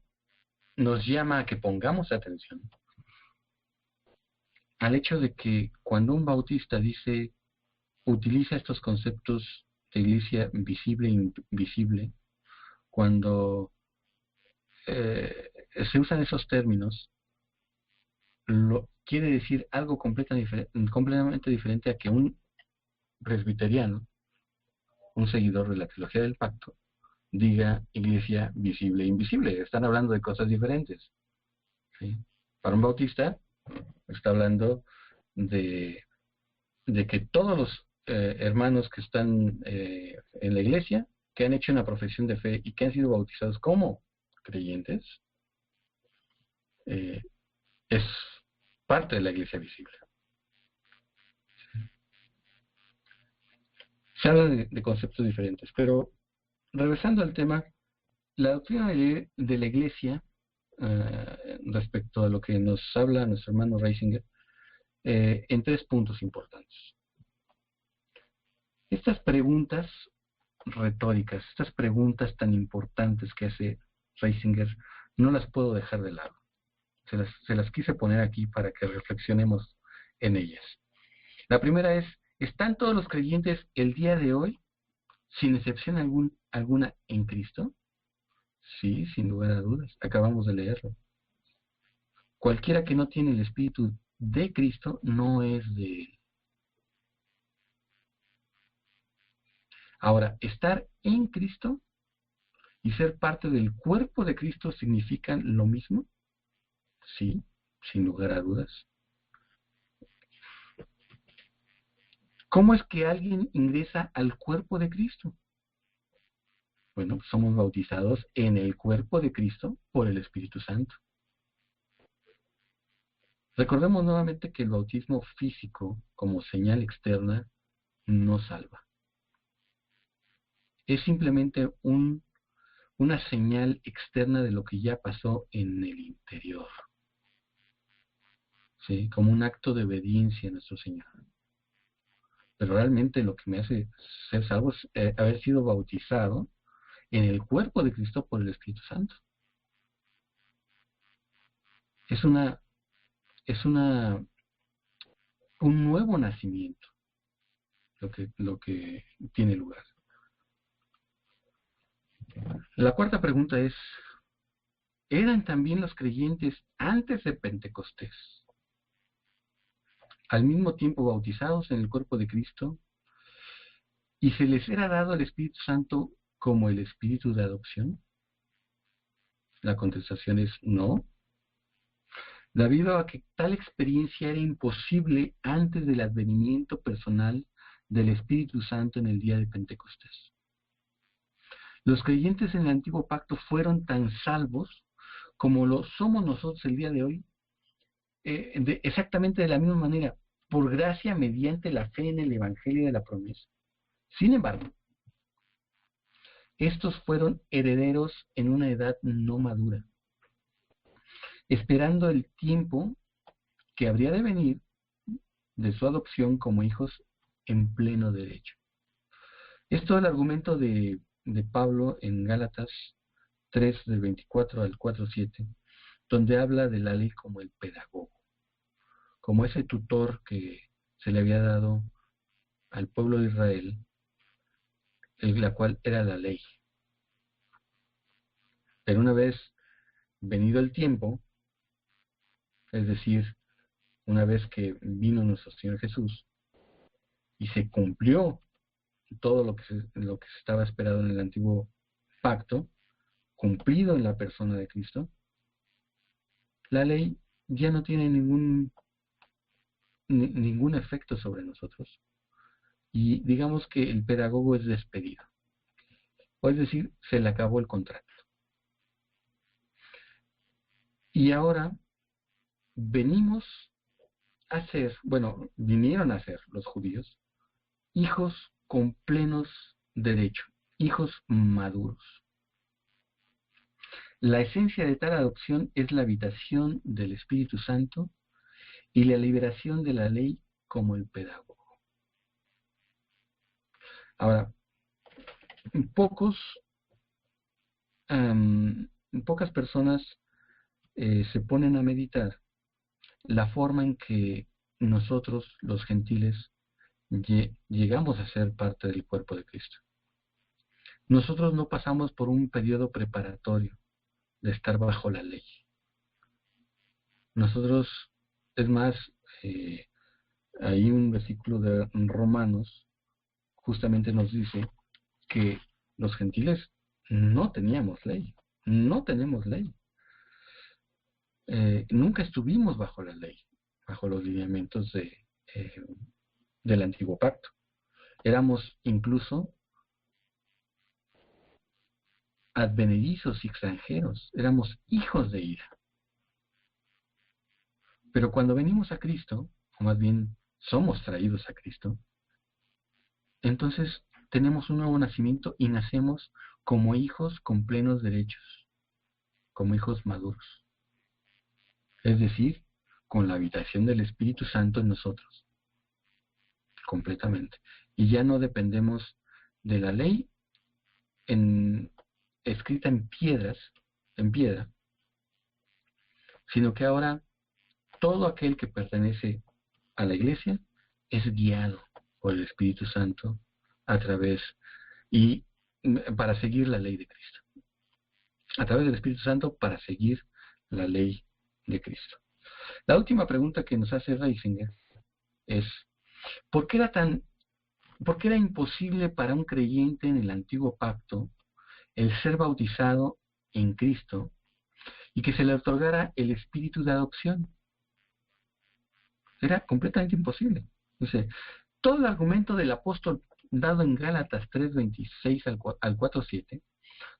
nos llama a que pongamos atención al hecho de que cuando un bautista utiliza estos conceptos de iglesia visible e invisible, cuando se usan esos términos, quiere decir algo completamente diferente a que un presbiteriano, un seguidor de la teología del pacto, diga iglesia visible e invisible. Están hablando de cosas diferentes, ¿sí? Para un bautista está hablando de que todos los hermanos que están en la iglesia, que han hecho una profesión de fe y que han sido bautizados como creyentes, es parte de la iglesia visible. Se habla de conceptos diferentes, pero regresando al tema, la doctrina de la iglesia, respecto a lo que nos habla nuestro hermano Reisinger, en 3 puntos importantes. Estas preguntas retóricas, estas preguntas tan importantes que hace Reisinger, no las puedo dejar de lado. Se las quise poner aquí para que reflexionemos en ellas. La primera es, ¿están todos los creyentes el día de hoy, sin excepción alguna, en Cristo? Sí, sin lugar a dudas. Acabamos de leerlo. Cualquiera que no tiene el Espíritu de Cristo no es de Él. Ahora, estar en Cristo y ser parte del cuerpo de Cristo significan lo mismo. Sí, sin lugar a dudas. ¿Cómo es que alguien ingresa al cuerpo de Cristo? Bueno, somos bautizados en el cuerpo de Cristo por el Espíritu Santo. Recordemos nuevamente que el bautismo físico, como señal externa, no salva. Es simplemente una señal externa de lo que ya pasó en el interior, ¿sí? Como un acto de obediencia a nuestro Señor. Pero realmente lo que me hace ser salvo es haber sido bautizado en el cuerpo de Cristo por el Espíritu Santo. Es un nuevo nacimiento lo que tiene lugar. La cuarta pregunta es, ¿eran también los creyentes antes de Pentecostés al mismo tiempo bautizados en el cuerpo de Cristo y se les era dado el Espíritu Santo como el Espíritu de adopción? La contestación es no, debido a que tal experiencia era imposible antes del advenimiento personal del Espíritu Santo en el día de Pentecostés. Los creyentes en el Antiguo Pacto fueron tan salvos como lo somos nosotros el día de hoy, exactamente de la misma manera, por gracia mediante la fe en el Evangelio de la promesa. Sin embargo, estos fueron herederos en una edad no madura, esperando el tiempo que habría de venir de su adopción como hijos en pleno derecho. Es todo el argumento de Pablo en Gálatas 3, del 24 al 4:7, donde habla de la ley como el pedagogo, como ese tutor que se le había dado al pueblo de Israel, la cual era la ley. Pero una vez venido el tiempo, es decir, una vez que vino nuestro Señor Jesús y se cumplió todo lo que se estaba esperado en el antiguo pacto, cumplido en la persona de Cristo, la ley ya no tiene ningún efecto sobre nosotros. Y digamos que el pedagogo es despedido. O es decir, se le acabó el contrato. Y ahora venimos a ser, bueno, vinieron a ser los judíos, hijos con plenos derechos, hijos maduros. La esencia de tal adopción es la habitación del Espíritu Santo y la liberación de la ley como el pedagogo. Ahora, pocas personas se ponen a meditar la forma en que nosotros, los gentiles, llegamos a ser parte del cuerpo de Cristo. Nosotros no pasamos por un periodo preparatorio de estar bajo la ley. Nosotros, es más, hay un versículo de Romanos, justamente nos dice que los gentiles no teníamos ley, no tenemos ley. Nunca estuvimos bajo la ley, bajo los lineamientos del antiguo pacto. Éramos incluso advenedizos y extranjeros, éramos hijos de ira. Pero cuando venimos a Cristo, o más bien somos traídos a Cristo, entonces tenemos un nuevo nacimiento y nacemos como hijos con plenos derechos, como hijos maduros. Es decir, con la habitación del Espíritu Santo en nosotros, completamente. Y ya no dependemos de la ley escrita en piedra, sino que ahora todo aquel que pertenece a la iglesia es guiado por el Espíritu Santo a través y para seguir la ley de Cristo. A través del Espíritu Santo para seguir la ley de Cristo. La última pregunta que nos hace Ratzinger es, ¿por qué era imposible para un creyente en el antiguo pacto el ser bautizado en Cristo y que se le otorgara el espíritu de adopción? Era completamente imposible. Dice, todo el argumento del apóstol dado en Gálatas 3:26 al 4:7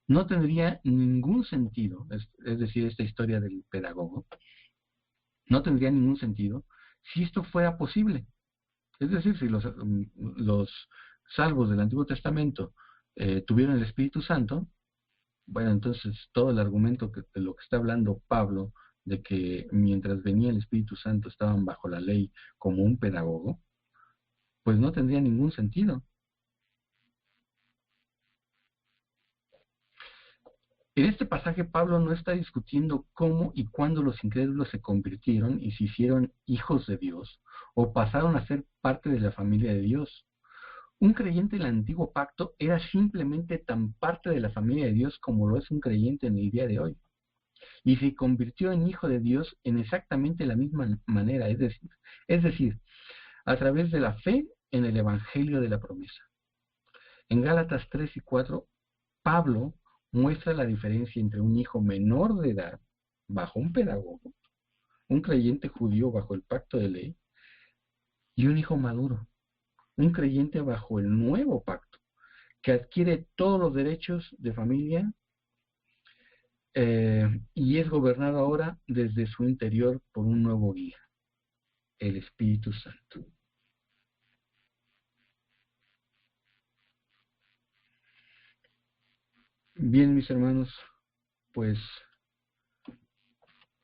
no tendría ningún sentido, es decir, esta historia del pedagogo, no tendría ningún sentido si esto fuera posible. Es decir, si los salvos del Antiguo Testamento tuvieron el Espíritu Santo, bueno, entonces todo el argumento de lo que está hablando Pablo, de que mientras venía el Espíritu Santo estaban bajo la ley como un pedagogo, pues no tendría ningún sentido. En este pasaje Pablo no está discutiendo cómo y cuándo los incrédulos se convirtieron y se hicieron hijos de Dios o pasaron a ser parte de la familia de Dios. Un creyente en el antiguo pacto era simplemente tan parte de la familia de Dios como lo es un creyente en el día de hoy. Y se convirtió en hijo de Dios en exactamente la misma manera, es decir, a través de la fe en el Evangelio de la promesa. En Gálatas 3 y 4, Pablo muestra la diferencia entre un hijo menor de edad bajo un pedagogo, un creyente judío bajo el pacto de ley, y un hijo maduro, un creyente bajo el nuevo pacto, que adquiere todos los derechos de familia y es gobernado ahora desde su interior por un nuevo guía, el Espíritu Santo. Bien, mis hermanos, pues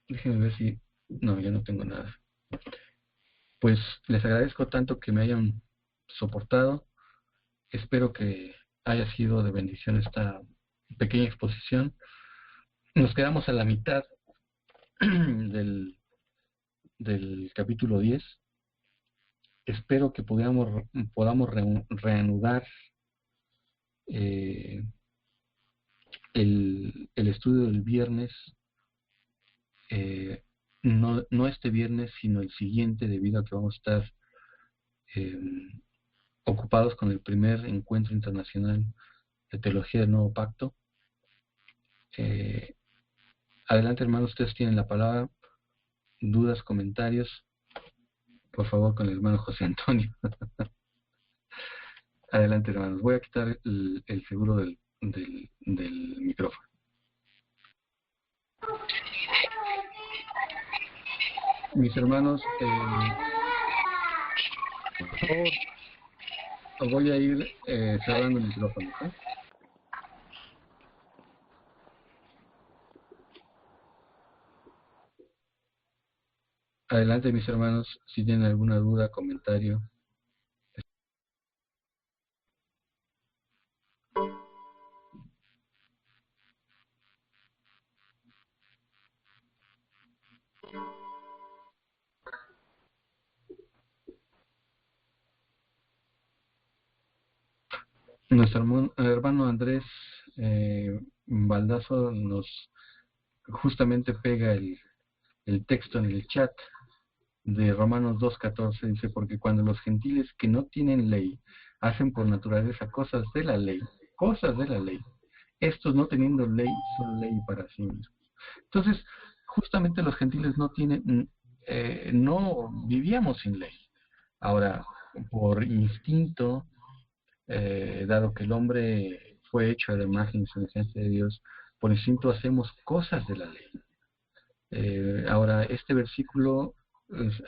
déjenme ver si... No, ya no tengo nada. Pues les agradezco tanto que me hayan soportado Espero que haya sido de bendición esta pequeña exposición. Nos quedamos a la mitad del capítulo 10. Espero que podamos reanudar el estudio del viernes, no este viernes, sino el siguiente, debido a que vamos a estar ocupados con el primer encuentro internacional de teología del nuevo pacto. Adelante, hermanos, ustedes tienen la palabra. Dudas, comentarios, por favor, con el hermano José Antonio. Adelante, hermanos. Voy a quitar el seguro del micrófono. Mis hermanos, por favor, voy a ir cerrando el micrófono, ¿sí? Adelante, mis hermanos, si tienen alguna duda, comentario. Nuestro hermano Andrés Baldazo nos justamente pega el texto en el chat de Romanos 2:14. Dice: porque cuando los gentiles que no tienen ley hacen por naturaleza cosas de la ley, estos no teniendo ley son ley para sí mismos. Entonces, justamente los gentiles no vivíamos sin ley. Ahora, por instinto, dado que el hombre fue hecho a la imagen y semejanza de Dios, por instinto hacemos cosas de la ley. Ahora, este versículo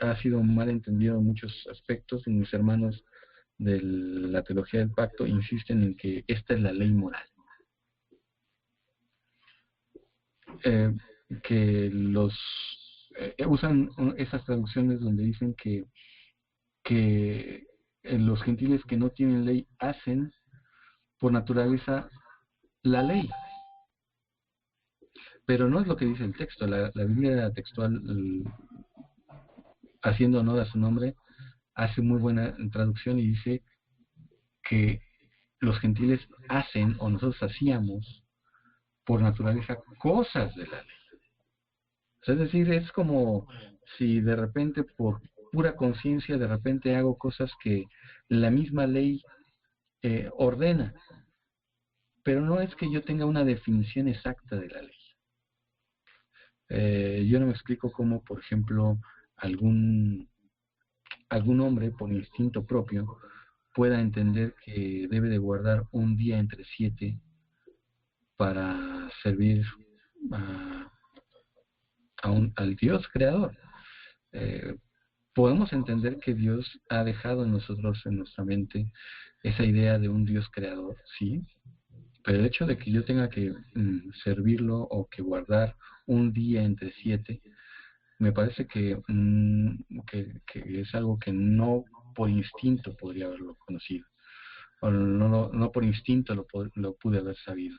ha sido mal entendido en muchos aspectos, y mis hermanos de la teología del pacto insisten en que esta es la ley moral. Que usan esas traducciones donde dicen que los gentiles que no tienen ley hacen por naturaleza la ley. Pero no es lo que dice el texto. La Biblia textual, haciendo honor a su nombre, hace muy buena traducción y dice que los gentiles hacen, o nosotros hacíamos, por naturaleza, cosas de la ley. O sea, es decir, es como si de repente, por pura conciencia, de repente hago cosas que la misma ley ordena. Pero no es que yo tenga una definición exacta de la ley. Yo no me explico cómo, por ejemplo, algún hombre, por instinto propio, pueda entender que debe de guardar un día entre 7 para servir al Dios creador. Podemos entender que Dios ha dejado en nosotros, en nuestra mente, esa idea de un Dios creador, sí, pero el hecho de que yo tenga que servirlo o que guardar un día entre 7, me parece que es algo que no por instinto podría haberlo conocido, o no por instinto lo pude haber sabido.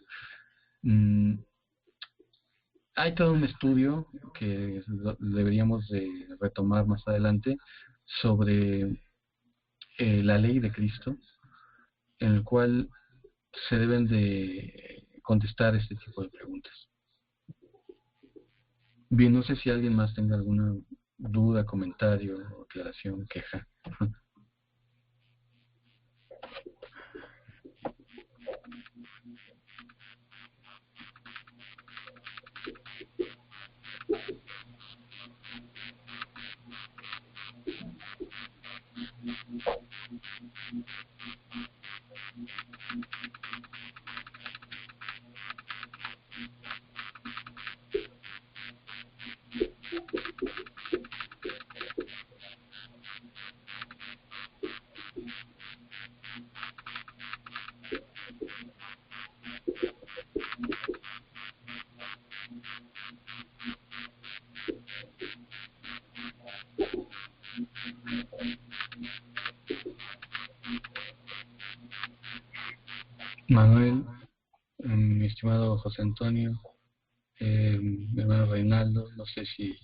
Hay todo un estudio que deberíamos de retomar más adelante sobre la ley de Cristo, en el cual se deben de contestar este tipo de preguntas. Bien, no sé si alguien más tenga alguna duda, comentario, aclaración, queja. Manuel, mi estimado José Antonio, mi hermano Reinaldo, no sé si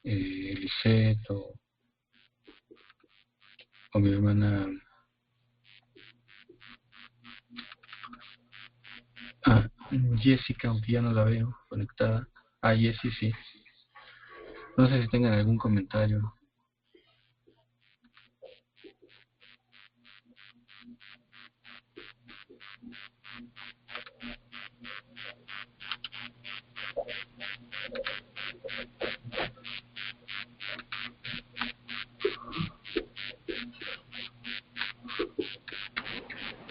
Lisette o mi hermana Jessica, aunque ya no la veo conectada. Jessie sí. No sé si tengan algún comentario.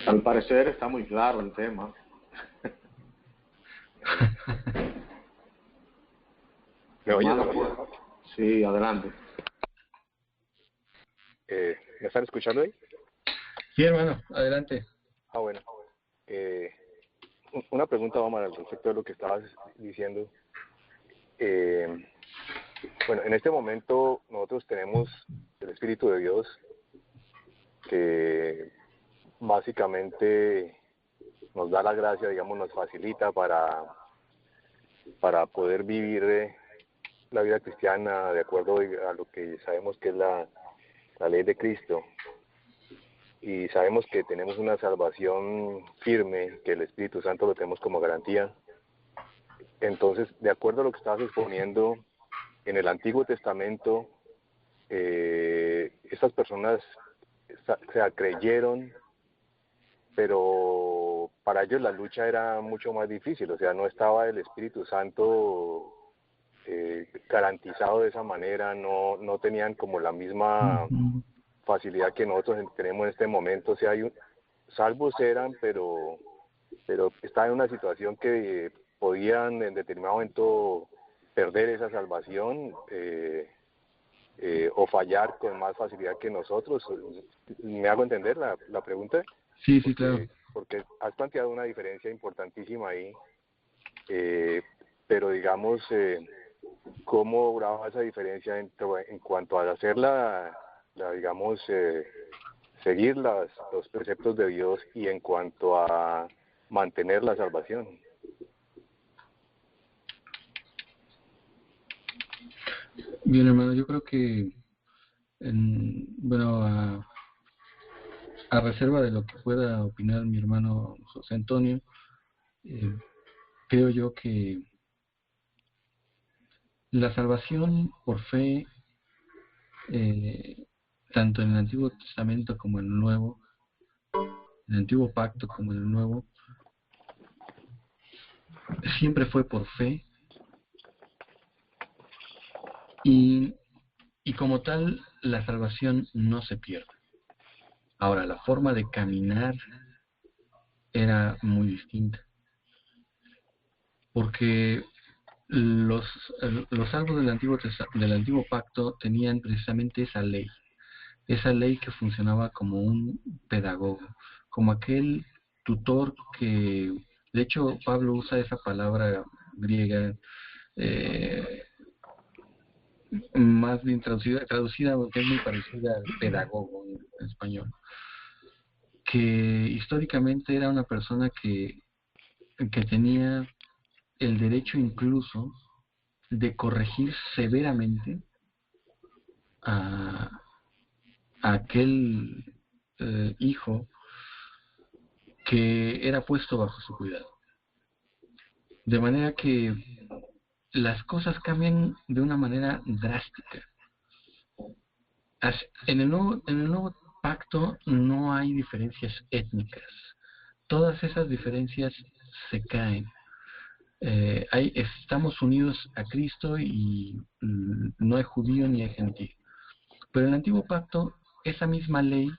Al parecer está muy claro el tema. ¿Me oyes? Hermano, sí, adelante. ¿Me están escuchando ahí? Sí, hermano, adelante. Bueno. Una pregunta, Omar, al respecto de lo que estabas diciendo. Bueno, en este momento nosotros tenemos el Espíritu de Dios que básicamente nos da la gracia, digamos, nos facilita para poder vivir la vida cristiana de acuerdo a lo que sabemos que es la ley de Cristo. Y sabemos que tenemos una salvación firme, que el Espíritu Santo lo tenemos como garantía. Entonces, de acuerdo a lo que estabas exponiendo, en el Antiguo Testamento, estas personas creyeron, pero para ellos la lucha era mucho más difícil, o sea, no estaba el Espíritu Santo garantizado de esa manera, no tenían como la misma facilidad que nosotros tenemos en este momento, o sea, salvos eran, pero estaban en una situación que podían en determinado momento perder esa salvación o fallar con más facilidad que nosotros. ¿Me hago entender la pregunta? Sí, sí, claro. Porque has planteado una diferencia importantísima ahí, pero digamos, ¿cómo obraba esa diferencia en cuanto a hacer digamos, seguir los preceptos de Dios y en cuanto a mantener la salvación? Bien, hermano, yo creo que, bueno, a reserva de lo que pueda opinar mi hermano José Antonio, creo yo que la salvación por fe, tanto en el Antiguo Testamento como en el Nuevo, en el Antiguo Pacto como en el Nuevo, siempre fue por fe y como tal la salvación no se pierde. Ahora, la forma de caminar era muy distinta, porque los salvos del Antiguo Pacto tenían precisamente esa ley que funcionaba como un pedagogo, como aquel tutor que, de hecho, Pablo usa esa palabra griega, más bien traducida, porque es muy parecida al pedagogo en español, que históricamente era una persona que tenía el derecho incluso de corregir severamente a aquel hijo que era puesto bajo su cuidado. De manera que las cosas cambian de una manera drástica. En el nuevo pacto no hay diferencias étnicas. Todas esas diferencias se caen. Estamos unidos a Cristo y no hay judío ni hay gentil. Pero en el antiguo pacto, esa misma ley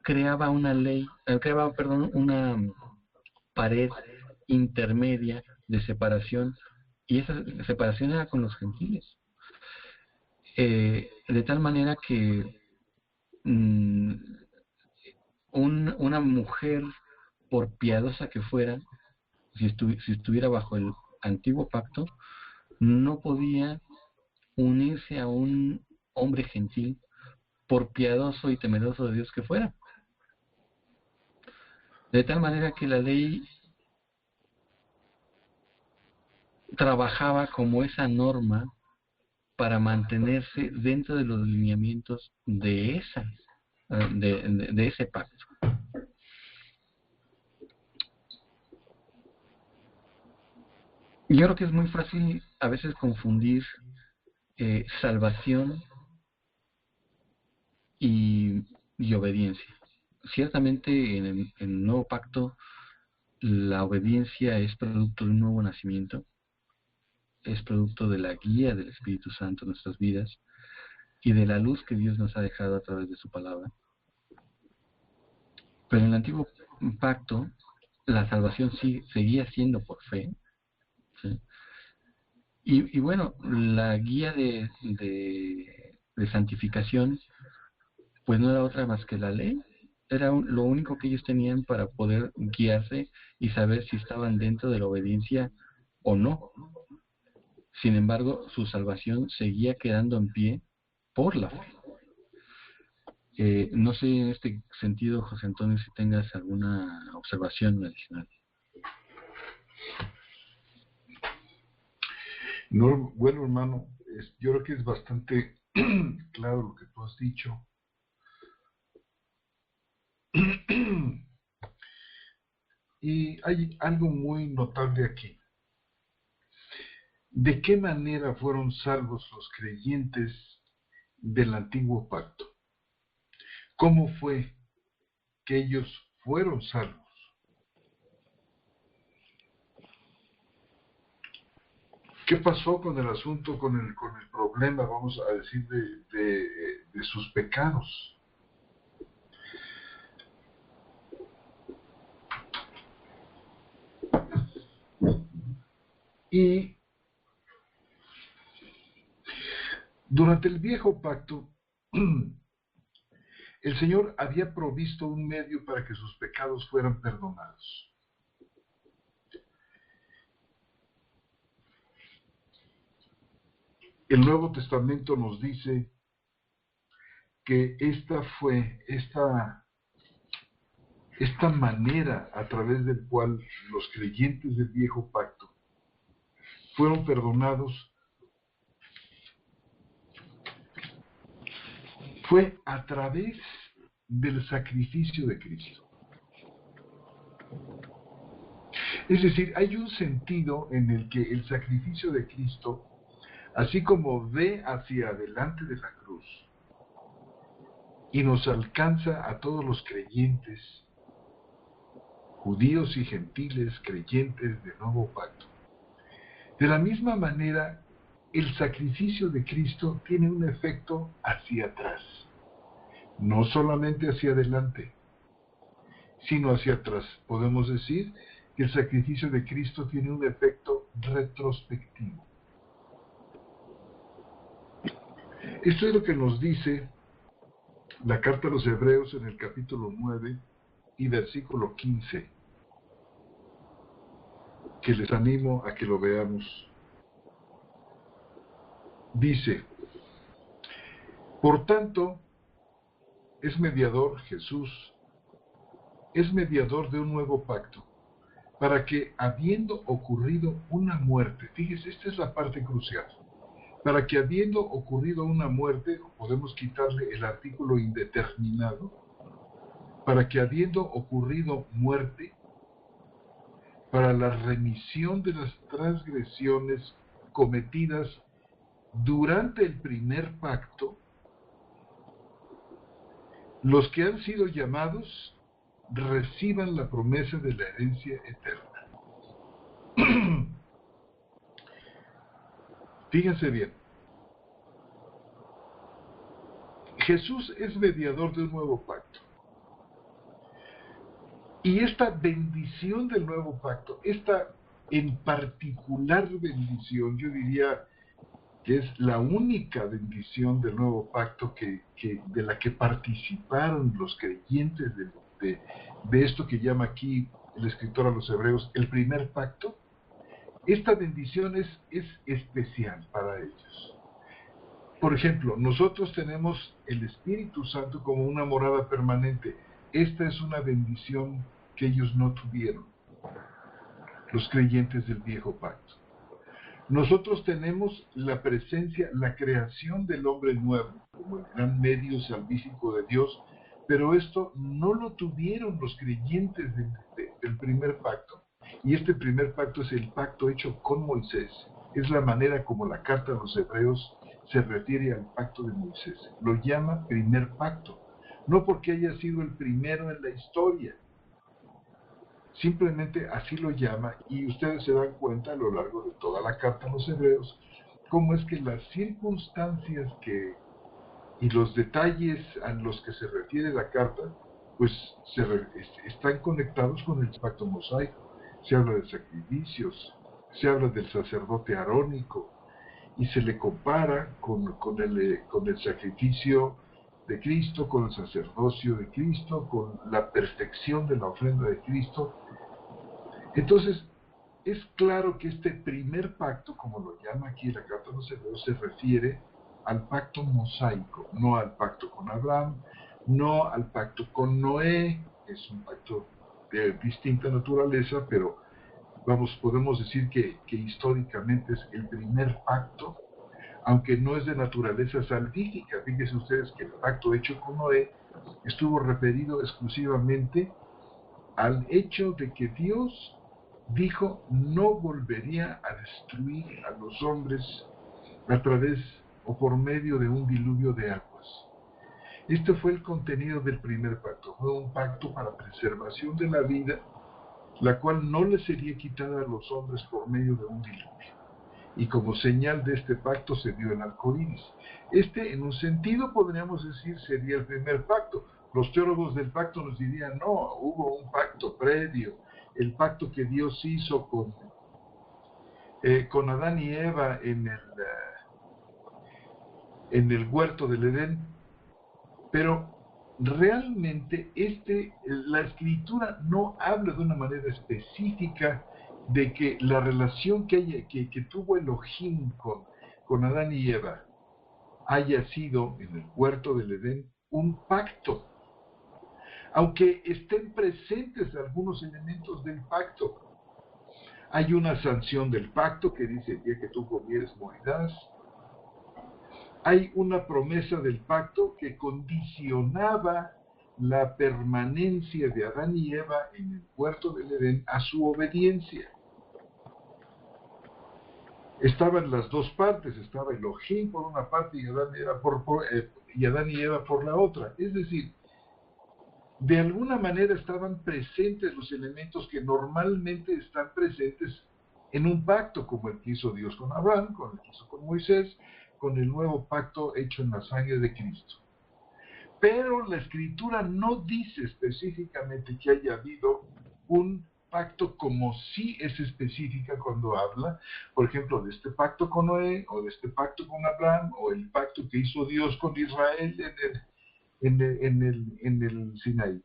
creaba una pared intermedia de separación, y esa separación era con los gentiles. De tal manera que una mujer, por piadosa que fuera, si estuviera bajo el antiguo pacto, no podía unirse a un hombre gentil, por piadoso y temeroso de Dios que fuera. De tal manera que la ley trabajaba como esa norma para mantenerse dentro de los lineamientos de ese pacto. Yo creo que es muy fácil a veces confundir salvación y obediencia. Ciertamente en el nuevo pacto la obediencia es producto de un nuevo nacimiento, es producto de la guía del Espíritu Santo en nuestras vidas y de la luz que Dios nos ha dejado a través de su palabra. Pero en el antiguo pacto la salvación seguía siendo por fe, ¿sí? Y bueno, la guía de santificación pues no era otra más que la ley. Era lo único que ellos tenían para poder guiarse y saber si estaban dentro de la obediencia o no. Sin embargo, su salvación seguía quedando en pie por la fe. No sé en este sentido, José Antonio, si tengas alguna observación adicional. No, bueno, hermano, yo creo que es bastante claro lo que tú has dicho. Y hay algo muy notable aquí. ¿De qué manera fueron salvos los creyentes del antiguo pacto? ¿Cómo fue que ellos fueron salvos? ¿Qué pasó con el asunto, con el problema, vamos a decir, de sus pecados? Y durante el viejo pacto, el Señor había provisto un medio para que sus pecados fueran perdonados. El Nuevo Testamento nos dice que esta manera a través del cual los creyentes del viejo pacto fueron perdonados fue a través del sacrificio de Cristo. Es decir, hay un sentido en el que el sacrificio de Cristo, así como ve hacia adelante de la cruz y nos alcanza a todos los creyentes, judíos y gentiles creyentes del nuevo pacto, de la misma manera el sacrificio de Cristo tiene un efecto hacia atrás, no solamente hacia adelante, sino hacia atrás. Podemos decir que el sacrificio de Cristo tiene un efecto retrospectivo. Esto es lo que nos dice la carta a los Hebreos en el capítulo 9 y versículo 15, que les animo a que lo veamos. Dice: por tanto, es mediador Jesús, es mediador de un nuevo pacto, para que habiendo ocurrido una muerte, fíjese, esta es la parte crucial, para que habiendo ocurrido una muerte, podemos quitarle el artículo indeterminado, para que habiendo ocurrido muerte, para la remisión de las transgresiones cometidas durante el primer pacto, los que han sido llamados reciban la promesa de la herencia eterna. Fíjense bien, Jesús es mediador de un nuevo pacto. Y esta bendición del nuevo pacto, esta en particular bendición, yo diría que es la única bendición del nuevo pacto de la que participaron los creyentes de esto que llama aquí el escritor a los Hebreos el primer pacto. Esta bendición es especial para ellos. Por ejemplo, nosotros tenemos el Espíritu Santo como una morada permanente. Esta es una bendición que ellos no tuvieron, los creyentes del viejo pacto. Nosotros tenemos la presencia, la creación del hombre nuevo, como el gran medio salvífico de Dios, pero esto no lo tuvieron los creyentes del primer pacto. Y este primer pacto es el pacto hecho con Moisés. Es la manera como la carta a los hebreos se refiere al pacto de Moisés. Lo llama primer pacto, no porque haya sido el primero en la historia. Simplemente así lo llama, y ustedes se dan cuenta a lo largo de toda la carta a los hebreos cómo es que las circunstancias y los detalles a los que se refiere la carta pues están conectados con el pacto mosaico. Se habla de sacrificios, se habla del sacerdote arónico y se le compara con el sacrificio de Cristo, con el sacerdocio de Cristo, con la perfección de la ofrenda de Cristo. Entonces, es claro que este primer pacto, como lo llama aquí la carta de los hebreos, se refiere al pacto mosaico, no al pacto con Abraham, no al pacto con Noé. Es un pacto de distinta naturaleza, pero podemos decir que históricamente es el primer pacto, aunque no es de naturaleza salvífica. Fíjense ustedes que el pacto hecho con Noé estuvo referido exclusivamente al hecho de que Dios dijo no volvería a destruir a los hombres a través o por medio de un diluvio de aguas. Este fue el contenido del primer pacto. Fue un pacto para preservación de la vida, la cual no le sería quitada a los hombres por medio de un diluvio. Y como señal de este pacto se dio el arco iris. En un sentido, podríamos decir, sería el primer pacto. Los teólogos del pacto nos dirían, no, hubo un pacto previo, el pacto que Dios hizo con Adán y Eva en el huerto del Edén. Pero realmente la escritura no habla de una manera específica de que la relación que tuvo Elohim con Adán y Eva haya sido en el huerto del Edén un pacto, aunque estén presentes algunos elementos del pacto. Hay una sanción del pacto que dice: el día que tú comieres morirás. Hay una promesa del pacto que condicionaba la permanencia de Adán y Eva en el huerto del Edén a su obediencia. Estaban las dos partes, estaba Elohim por una parte y Adán y Eva por la otra. Es decir, de alguna manera estaban presentes los elementos que normalmente están presentes en un pacto, como el que hizo Dios con Abraham, con el que hizo con Moisés, con el nuevo pacto hecho en la sangre de Cristo. Pero la Escritura no dice específicamente que haya habido un pacto, como sí es específica cuando habla, por ejemplo, de este pacto con Noé, o de este pacto con Abraham, o el pacto que hizo Dios con Israel en el Sinaí.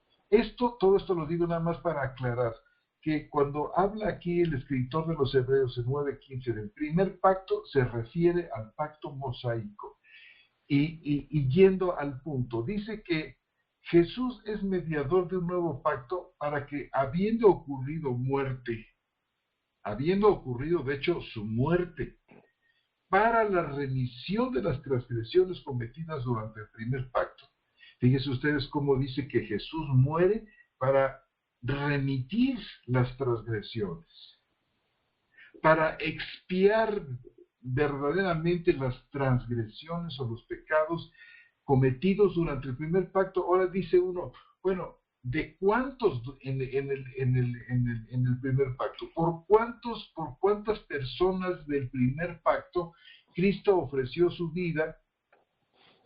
Todo esto lo digo nada más para aclarar que cuando habla aquí el escritor de los Hebreos en 9:15 del primer pacto, se refiere al pacto mosaico. Y yendo al punto, dice que Jesús es mediador de un nuevo pacto para que, habiendo ocurrido de hecho su muerte, para la remisión de las transgresiones cometidas durante el primer pacto. Fíjense ustedes cómo dice que Jesús muere para remitir las transgresiones, para expiar verdaderamente las transgresiones o los pecados cometidos durante el primer pacto. Ahora dice uno, bueno, ¿de cuántos en el primer pacto? ¿Por cuántas personas del primer pacto Cristo ofreció su vida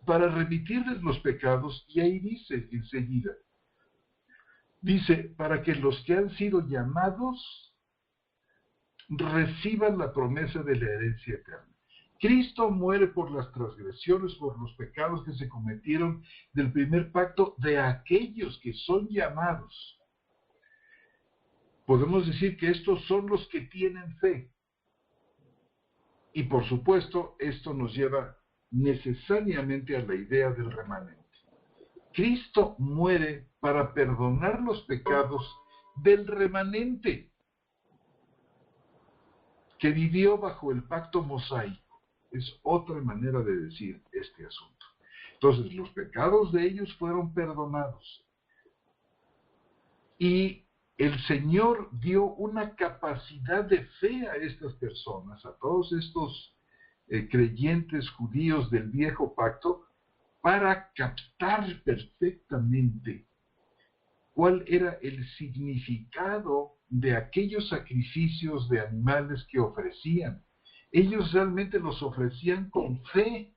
para remitirles los pecados? Y ahí dice enseguida, dice, para que los que han sido llamados reciban la promesa de la herencia eterna. Cristo muere por las transgresiones, por los pecados que se cometieron del primer pacto de aquellos que son llamados. Podemos decir que estos son los que tienen fe. Y por supuesto, esto nos lleva necesariamente a la idea del remanente. Cristo muere para perdonar los pecados del remanente que vivió bajo el pacto mosaico. Es otra manera de decir este asunto. Entonces, los pecados de ellos fueron perdonados. Y el Señor dio una capacidad de fe a estas personas, a todos estos creyentes judíos del viejo pacto, para captar perfectamente cuál era el significado de aquellos sacrificios de animales que ofrecían. Ellos realmente los ofrecían con fe.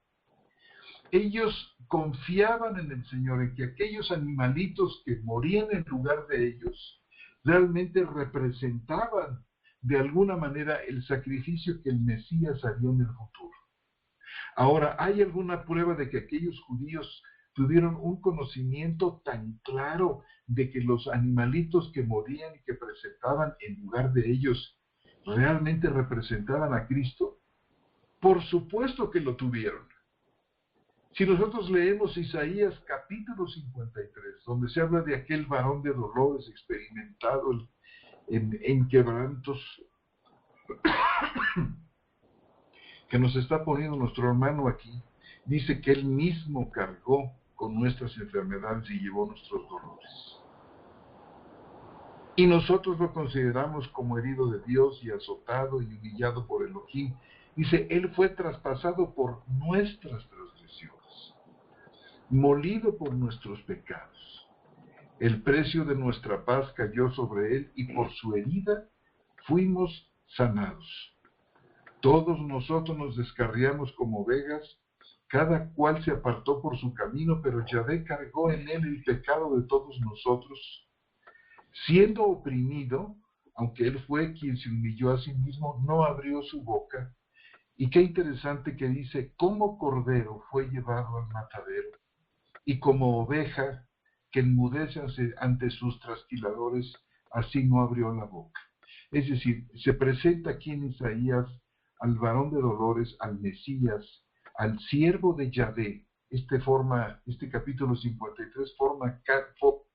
Ellos confiaban en el Señor, en que aquellos animalitos que morían en lugar de ellos realmente representaban de alguna manera el sacrificio que el Mesías haría en el futuro. Ahora, ¿hay alguna prueba de que aquellos judíos tuvieron un conocimiento tan claro de que los animalitos que morían y que presentaban en lugar de ellos realmente representaban a Cristo? Por supuesto que lo tuvieron. Si nosotros leemos Isaías capítulo 53, donde se habla de aquel varón de dolores experimentado en quebrantos, que nos está poniendo nuestro hermano aquí, dice que él mismo cargó con nuestras enfermedades y llevó nuestros dolores. Y nosotros lo consideramos como herido de Dios y azotado y humillado por Elohim. Dice, él fue traspasado por nuestras transgresiones, molido por nuestros pecados. El precio de nuestra paz cayó sobre él y por su herida fuimos sanados. Todos nosotros nos descarriamos como ovejas, cada cual se apartó por su camino, pero Yahvé cargó en él el pecado de todos nosotros. Siendo oprimido, aunque él fue quien se humilló a sí mismo, no abrió su boca. Y qué interesante que dice, como cordero fue llevado al matadero, y como oveja que enmudece ante sus trasquiladores, así no abrió la boca. Es decir, se presenta aquí en Isaías al varón de dolores, al Mesías, al siervo de Yahvé. Este capítulo 53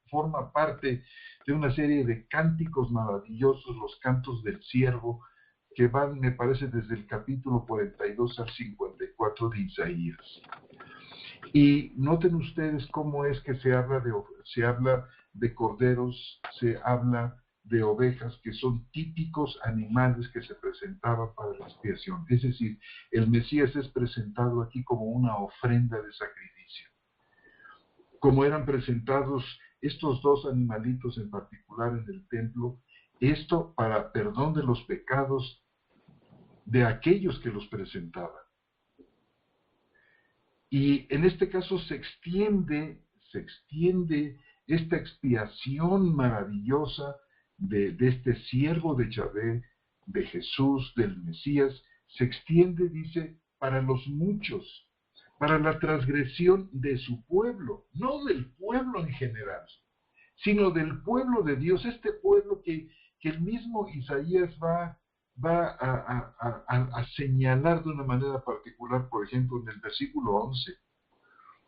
forma parte de una serie de cánticos maravillosos, los cantos del siervo, que van, me parece, desde el capítulo 42 al 54 de Isaías. Y noten ustedes cómo es que se habla de corderos, se habla de ovejas, que son típicos animales que se presentaban para la expiación. Es decir, el Mesías es presentado aquí como una ofrenda de sacrificio. Como eran presentados estos dos animalitos en particular en el templo, esto para perdón de los pecados de aquellos que los presentaban. Y en este caso se extiende esta expiación maravillosa de este siervo de Yahvé, de Jesús, del Mesías, se extiende, dice, para los muchos, para la transgresión de su pueblo, no del pueblo en general, sino del pueblo de Dios, este pueblo que el mismo Isaías va a señalar de una manera particular, por ejemplo, en el versículo 11,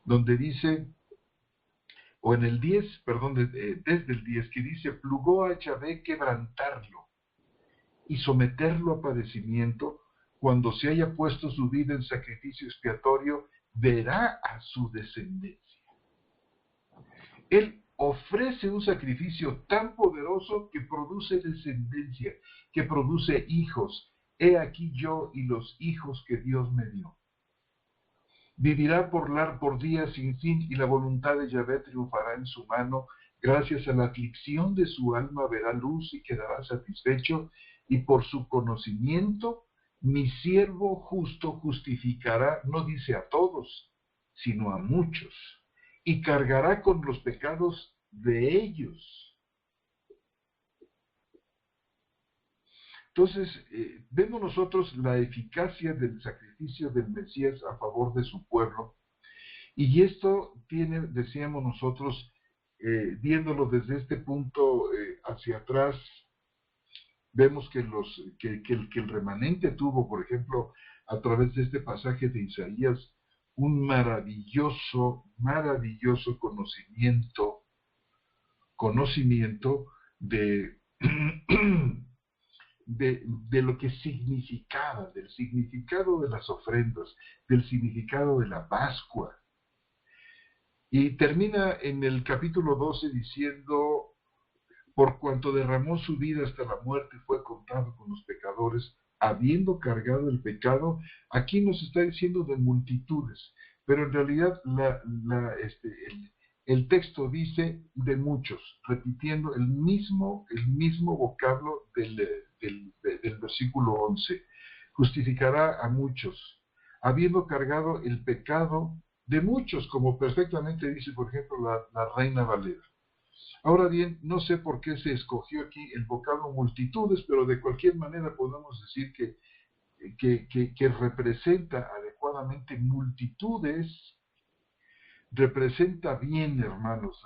donde dice, o en el 10, perdón, desde el 10, que dice, plugó a Yahvé quebrantarlo y someterlo a padecimiento, cuando se haya puesto su vida en sacrificio expiatorio, verá a su descendencia. Él ofrece un sacrificio tan poderoso que produce descendencia, que produce hijos. He aquí yo y los hijos que Dios me dio. Vivirá por días sin fin y la voluntad de Yahvé triunfará en su mano. Gracias a la aflicción de su alma verá luz y quedará satisfecho, y por su conocimiento mi siervo justo justificará, no dice a todos, sino a muchos, y cargará con los pecados de ellos. Entonces, vemos nosotros la eficacia del sacrificio del Mesías a favor de su pueblo, y esto tiene, decíamos nosotros, viéndolo desde este punto hacia atrás, vemos que el remanente tuvo, por ejemplo, a través de este pasaje de Isaías, un maravilloso conocimiento de, de lo que significaba, del significado de las ofrendas, del significado de la Pascua. Y termina en el capítulo 12 diciendo, por cuanto derramó su vida hasta la muerte, fue contado con los pecadores, habiendo cargado el pecado. Aquí nos está diciendo de multitudes, pero en realidad el texto dice de muchos, repitiendo el mismo vocablo del versículo 11. Justificará a muchos, habiendo cargado el pecado de muchos, como perfectamente dice, por ejemplo, la Reina Valera. Ahora bien, no sé por qué se escogió aquí el vocablo multitudes, pero de cualquier manera podemos decir que representa adecuadamente multitudes, representa bien, hermanos,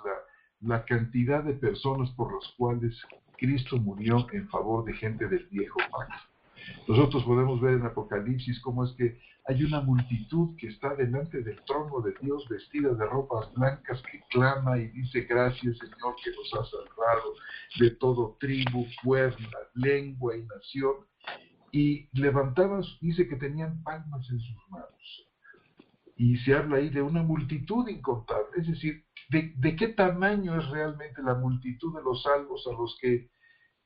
la cantidad de personas por las cuales Cristo murió en favor de gente del viejo pacto. Nosotros podemos ver en Apocalipsis cómo es que hay una multitud que está delante del trono de Dios vestida de ropas blancas que clama y dice: gracias, Señor, que nos has salvado de todo tribu, pueblo, lengua y nación. Y levantaban, dice que tenían palmas en sus manos. Y se habla ahí de una multitud incontable. Es decir, ¿de qué tamaño es realmente la multitud de los salvos a los que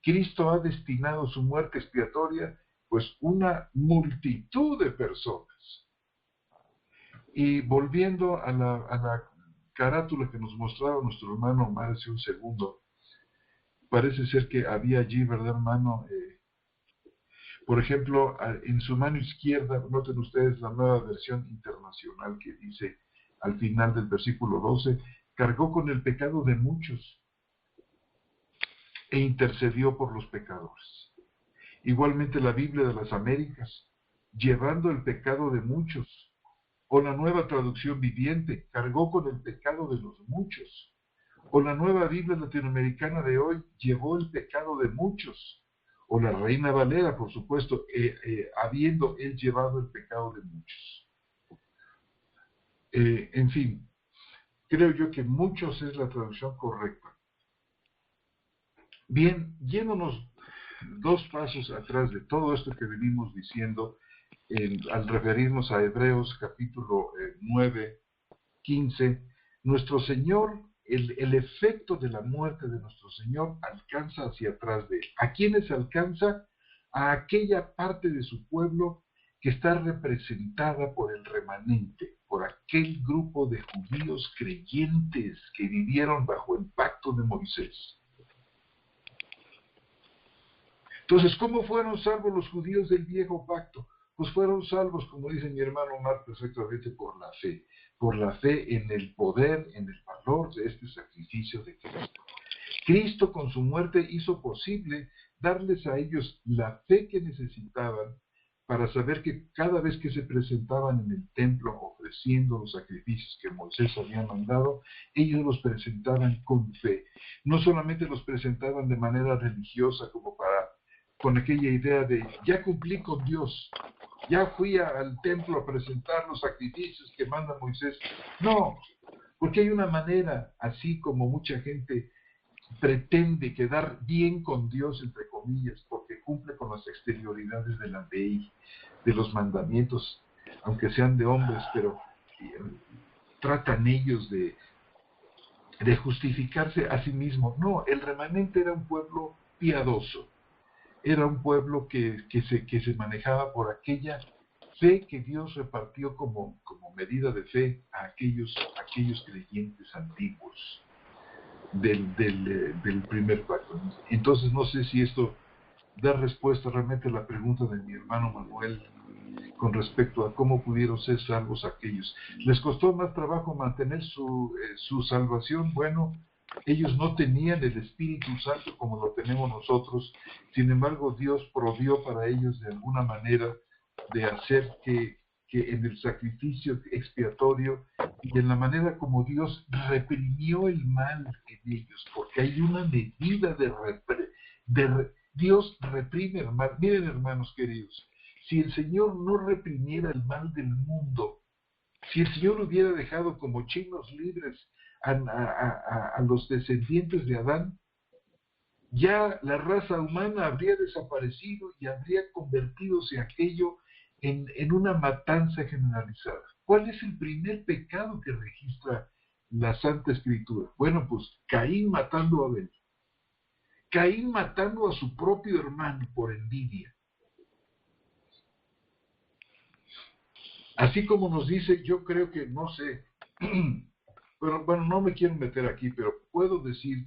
Cristo ha destinado su muerte expiatoria? Pues una multitud de personas. Y volviendo a la carátula que nos mostraba nuestro hermano Omar hace un segundo, parece ser que había allí, ¿verdad, hermano? Por ejemplo, en su mano izquierda, noten ustedes la nueva versión internacional que dice al final del versículo 12, cargó con el pecado de muchos e intercedió por los pecadores. Igualmente la Biblia de las Américas, llevando el pecado de muchos. O la Nueva Traducción Viviente, cargó con el pecado de los muchos. O la Nueva Biblia Latinoamericana de hoy, llevó el pecado de muchos. O la Reina Valera, por supuesto, habiendo él llevado el pecado de muchos. En fin, creo yo que muchos es la traducción correcta. Bien, yéndonos 2 pasos atrás de todo esto que venimos diciendo, al referirnos a Hebreos capítulo 9, 15, nuestro Señor, el efecto de la muerte de nuestro Señor alcanza hacia atrás de él. ¿A quiénes alcanza? A aquella parte de su pueblo que está representada por el remanente, por aquel grupo de judíos creyentes que vivieron bajo el pacto de Moisés. Entonces, ¿cómo fueron salvos los judíos del viejo pacto? Pues fueron salvos, como dice mi hermano Omar perfectamente, por la fe en el poder, en el valor de este sacrificio de Cristo. Cristo con su muerte hizo posible darles a ellos la fe que necesitaban para saber que cada vez que se presentaban en el templo ofreciendo los sacrificios que Moisés había mandado, ellos los presentaban con fe. No solamente los presentaban de manera religiosa como con aquella idea de ya cumplí con Dios, ya fui al templo a presentar los sacrificios que manda Moisés. No, porque hay una manera, así como mucha gente pretende quedar bien con Dios, entre comillas, porque cumple con las exterioridades de la ley, de los mandamientos, aunque sean de hombres, pero tratan ellos de justificarse a sí mismos. No, el remanente era un pueblo piadoso. Era un pueblo que se manejaba por aquella fe que Dios repartió como medida de fe a aquellos creyentes antiguos del primer pacto. Entonces no sé si esto da respuesta realmente a la pregunta de mi hermano Manuel con respecto a cómo pudieron ser salvos aquellos. ¿Les costó más trabajo mantener su salvación? Bueno, ellos no tenían el Espíritu Santo como lo tenemos nosotros. Sin embargo, Dios provió para ellos de alguna manera de hacer que en el sacrificio expiatorio y en la manera como Dios reprimió el mal en ellos, porque hay una medida Dios reprime el mal. Miren, hermanos queridos, si el Señor no reprimiera el mal del mundo, si el Señor hubiera dejado como chinos libres a los descendientes de Adán, ya la raza humana habría desaparecido y habría convertidose aquello en una matanza generalizada. ¿Cuál es el primer pecado que registra la Santa Escritura? Bueno, pues Caín matando a Abel. Caín matando a su propio hermano por envidia. Así como nos dice, yo creo que, no sé, pero bueno, no me quiero meter aquí, pero puedo decir,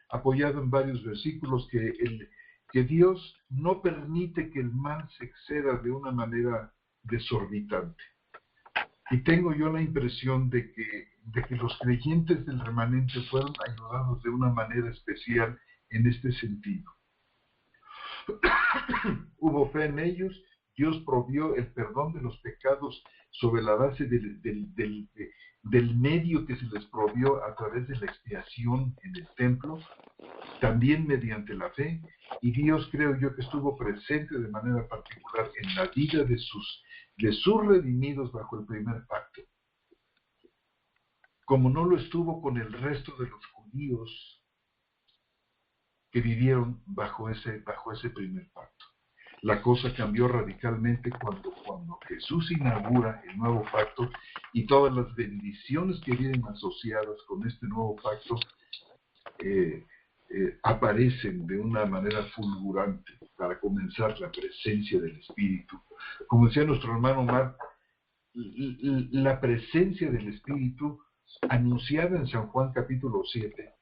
apoyado en varios versículos, que Dios no permite que el mal se exceda de una manera desorbitante. Y tengo yo la impresión de que los creyentes del remanente fueron ayudados de una manera especial en este sentido. Hubo fe en ellos, Dios provió el perdón de los pecados sobre la base del medio que se les provió a través de la expiación en el templo, también mediante la fe, y Dios, creo yo, que estuvo presente de manera particular en la vida de sus redimidos bajo el primer pacto, como no lo estuvo con el resto de los judíos que vivieron bajo ese primer pacto. La cosa cambió radicalmente cuando Jesús inaugura el nuevo pacto y todas las bendiciones que vienen asociadas con este nuevo pacto aparecen de una manera fulgurante. Para comenzar, la presencia del Espíritu. Como decía nuestro hermano Omar, la presencia del Espíritu anunciada en San Juan capítulo 7,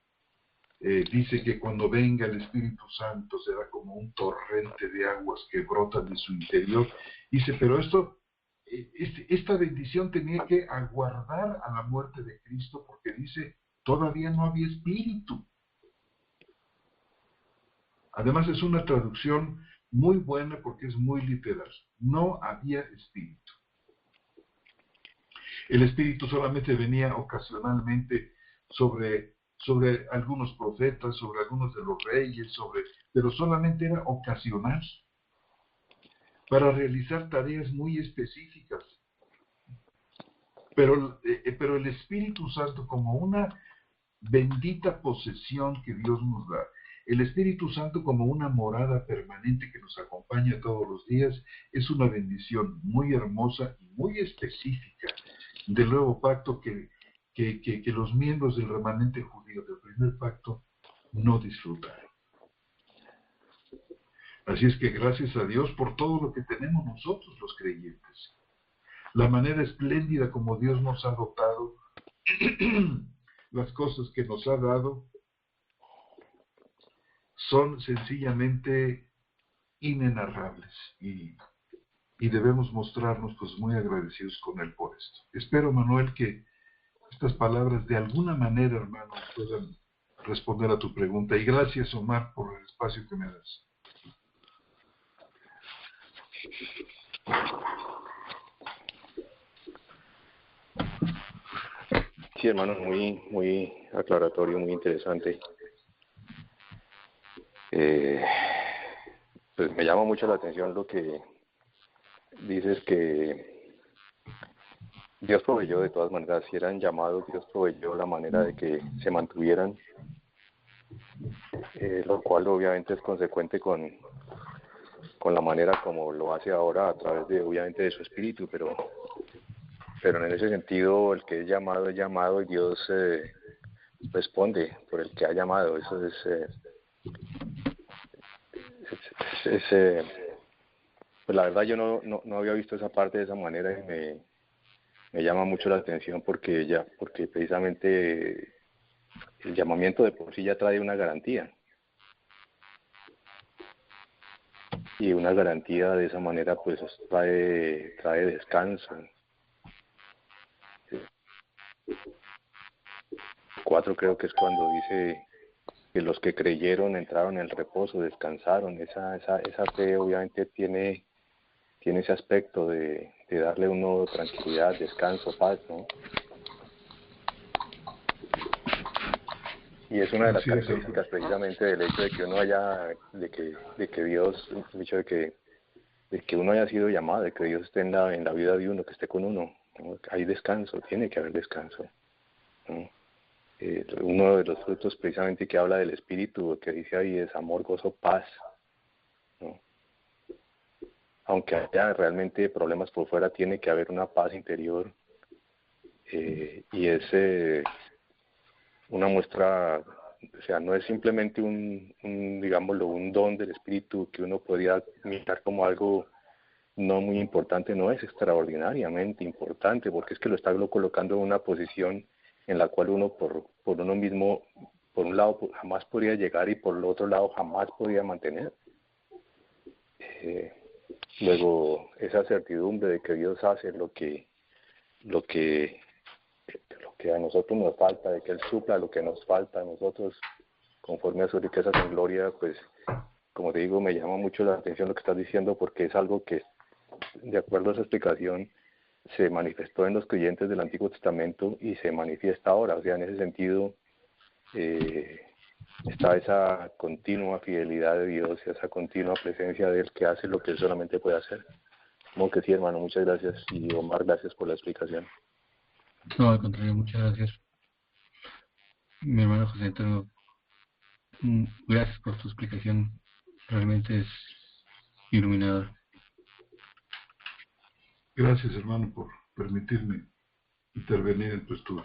dice que cuando venga el Espíritu Santo será como un torrente de aguas que brotan de su interior. Dice, pero esta bendición tenía que aguardar a la muerte de Cristo, porque dice, todavía no había Espíritu. Además es una traducción muy buena porque es muy literal. No había Espíritu. El Espíritu solamente venía ocasionalmente sobre algunos profetas, sobre algunos de los reyes, pero solamente era ocasional para realizar tareas muy específicas. Pero el Espíritu Santo, como una bendita posesión que Dios nos da, el Espíritu Santo como una morada permanente que nos acompaña todos los días, es una bendición muy hermosa y muy específica del nuevo pacto que los miembros del remanente judío del primer pacto no disfrutaron. Así es que gracias a Dios por todo lo que tenemos nosotros los creyentes. La manera espléndida como Dios nos ha dotado, las cosas que nos ha dado, son sencillamente inenarrables y debemos mostrarnos pues muy agradecidos con Él por esto. Espero, Manuel, que estas palabras de alguna manera, hermano, puedan responder a tu pregunta. Y gracias, Omar, por el espacio que me das. Sí, hermano, muy aclaratorio, muy interesante. Pues me llama mucho la atención lo que dices, que Dios proveyó de todas maneras. Si eran llamados, Dios proveyó la manera de que se mantuvieran, lo cual obviamente es consecuente con la manera como lo hace ahora a través obviamente de su espíritu, pero en ese sentido el que es llamado y Dios responde por el que ha llamado. Eso pues la verdad yo no había visto esa parte de esa manera y me llama mucho la atención porque precisamente el llamamiento de por sí ya trae una garantía. Y una garantía de esa manera pues trae descanso. 4 creo que es cuando dice que los que creyeron entraron en el reposo, descansaron. Esa fe obviamente tiene ese aspecto de darle a uno tranquilidad, descanso, paz, ¿no? Y es una de las características precisamente del hecho de que uno de que Dios, el hecho de que uno haya sido llamado, de que Dios esté en la vida de uno, que esté con uno, ¿no? Hay descanso, tiene que haber descanso, ¿no? uno de los frutos precisamente que habla del Espíritu, que dice ahí, es amor, gozo, paz, ¿no? Aunque haya realmente problemas por fuera, tiene que haber una paz interior, y es una muestra, o sea, no es simplemente digámoslo, un don del Espíritu que uno podría mirar como algo no muy importante, no, es extraordinariamente importante, porque es que lo está colocando en una posición en la cual uno por uno mismo, por un lado jamás podría llegar y por el otro lado jamás podría mantener. Luego, esa certidumbre de que Dios hace lo que a nosotros nos falta, de que Él supla lo que nos falta a nosotros conforme a sus riquezas en gloria, pues como te digo, me llama mucho la atención lo que estás diciendo, porque es algo que, de acuerdo a esa explicación, se manifestó en los creyentes del Antiguo Testamento y se manifiesta ahora. O sea, en ese sentido está esa continua fidelidad de Dios y esa continua presencia de Él que hace lo que Él solamente puede hacer. Como que sí, hermano, muchas gracias. Y Omar, gracias por la explicación. No, al contrario, muchas gracias. Mi hermano José Antonio, gracias por tu explicación. Realmente es iluminador. Gracias, hermano, por permitirme intervenir en tu estudio.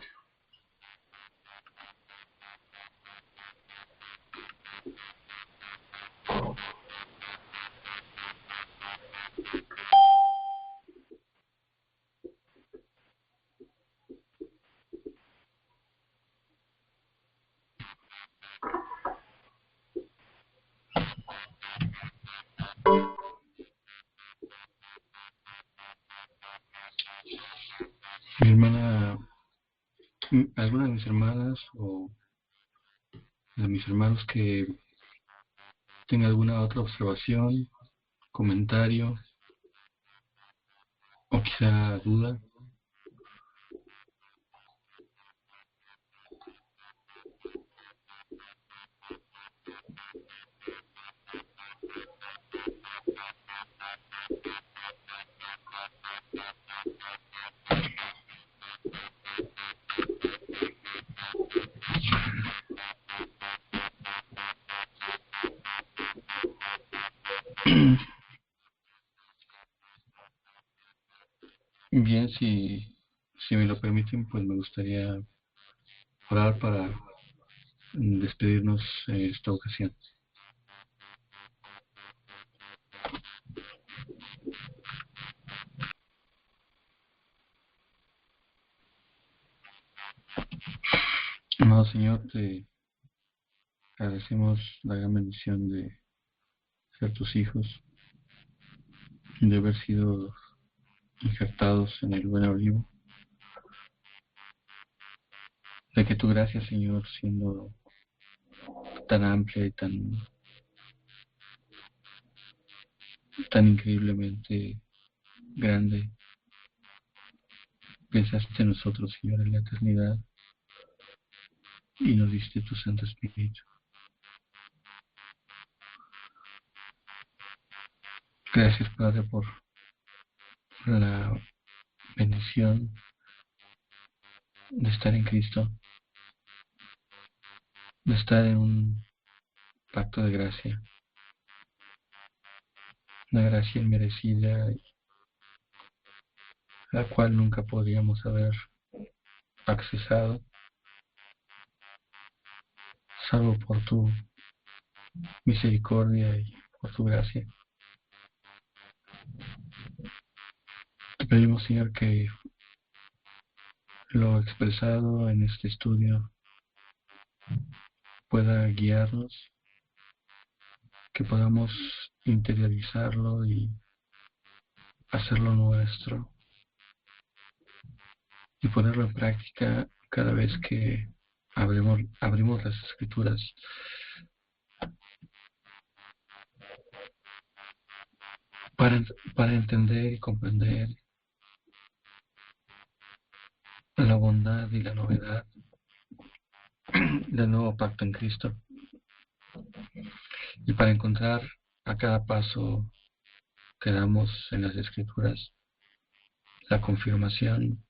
Mi hermana, alguna de mis hermanas o de mis hermanos que tenga alguna otra observación, comentario o quizá duda. Bien, si me lo permiten, pues me gustaría orar para despedirnos en esta ocasión. Amado Señor, te agradecemos la gran bendición de ser tus hijos, de haber sido injertados en el buen olivo, de que tu gracia, Señor, siendo tan amplia y tan increíblemente grande, pensaste en nosotros, Señor, en la eternidad y nos diste tu Santo Espíritu. Gracias, Padre, por la bendición de estar en Cristo, de estar en un pacto de gracia, una gracia inmerecida, la cual nunca podríamos haber accesado, salvo por tu misericordia y por tu gracia. Te pedimos, Señor, que lo expresado en este estudio pueda guiarnos, que podamos interiorizarlo y hacerlo nuestro y ponerlo en práctica cada vez que abrimos las Escrituras para entender y comprender la bondad y la novedad del nuevo pacto en Cristo, y para encontrar a cada paso que damos en las Escrituras la confirmación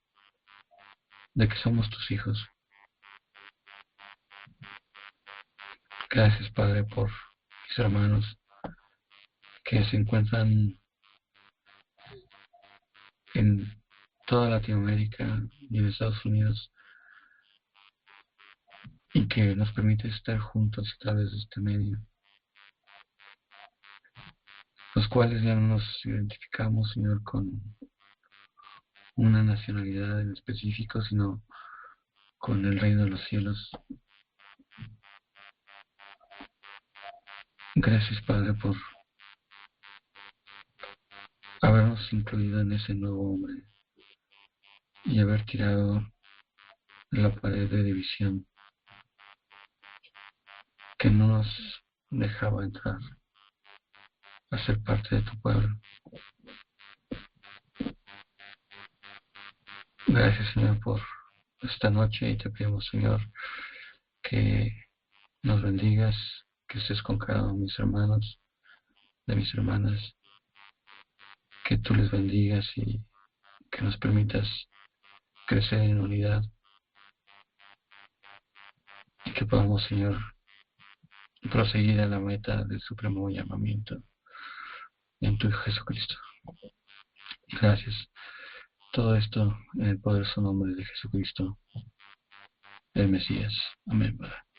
de que somos tus hijos, Gracias, Padre, por mis hermanos que se encuentran en toda Latinoamérica y en Estados Unidos y que nos permite estar juntos a través de este medio, los cuales ya no nos identificamos, Señor, con una nacionalidad en específico, sino con el reino de los cielos. Gracias, Padre, por habernos incluido en ese nuevo hombre y haber tirado la pared de división que no nos dejaba entrar a ser parte de tu pueblo. Gracias, Señor, por esta noche, y te pedimos, Señor, que nos bendigas, que estés con cada uno de mis hermanos, de mis hermanas, que tú les bendigas y que nos permitas crecer en unidad y que podamos, Señor, proseguir a la meta del supremo llamamiento en tu Hijo Jesucristo. Gracias. Todo esto en el poderoso nombre de Jesucristo, el Mesías. Amén, Padre.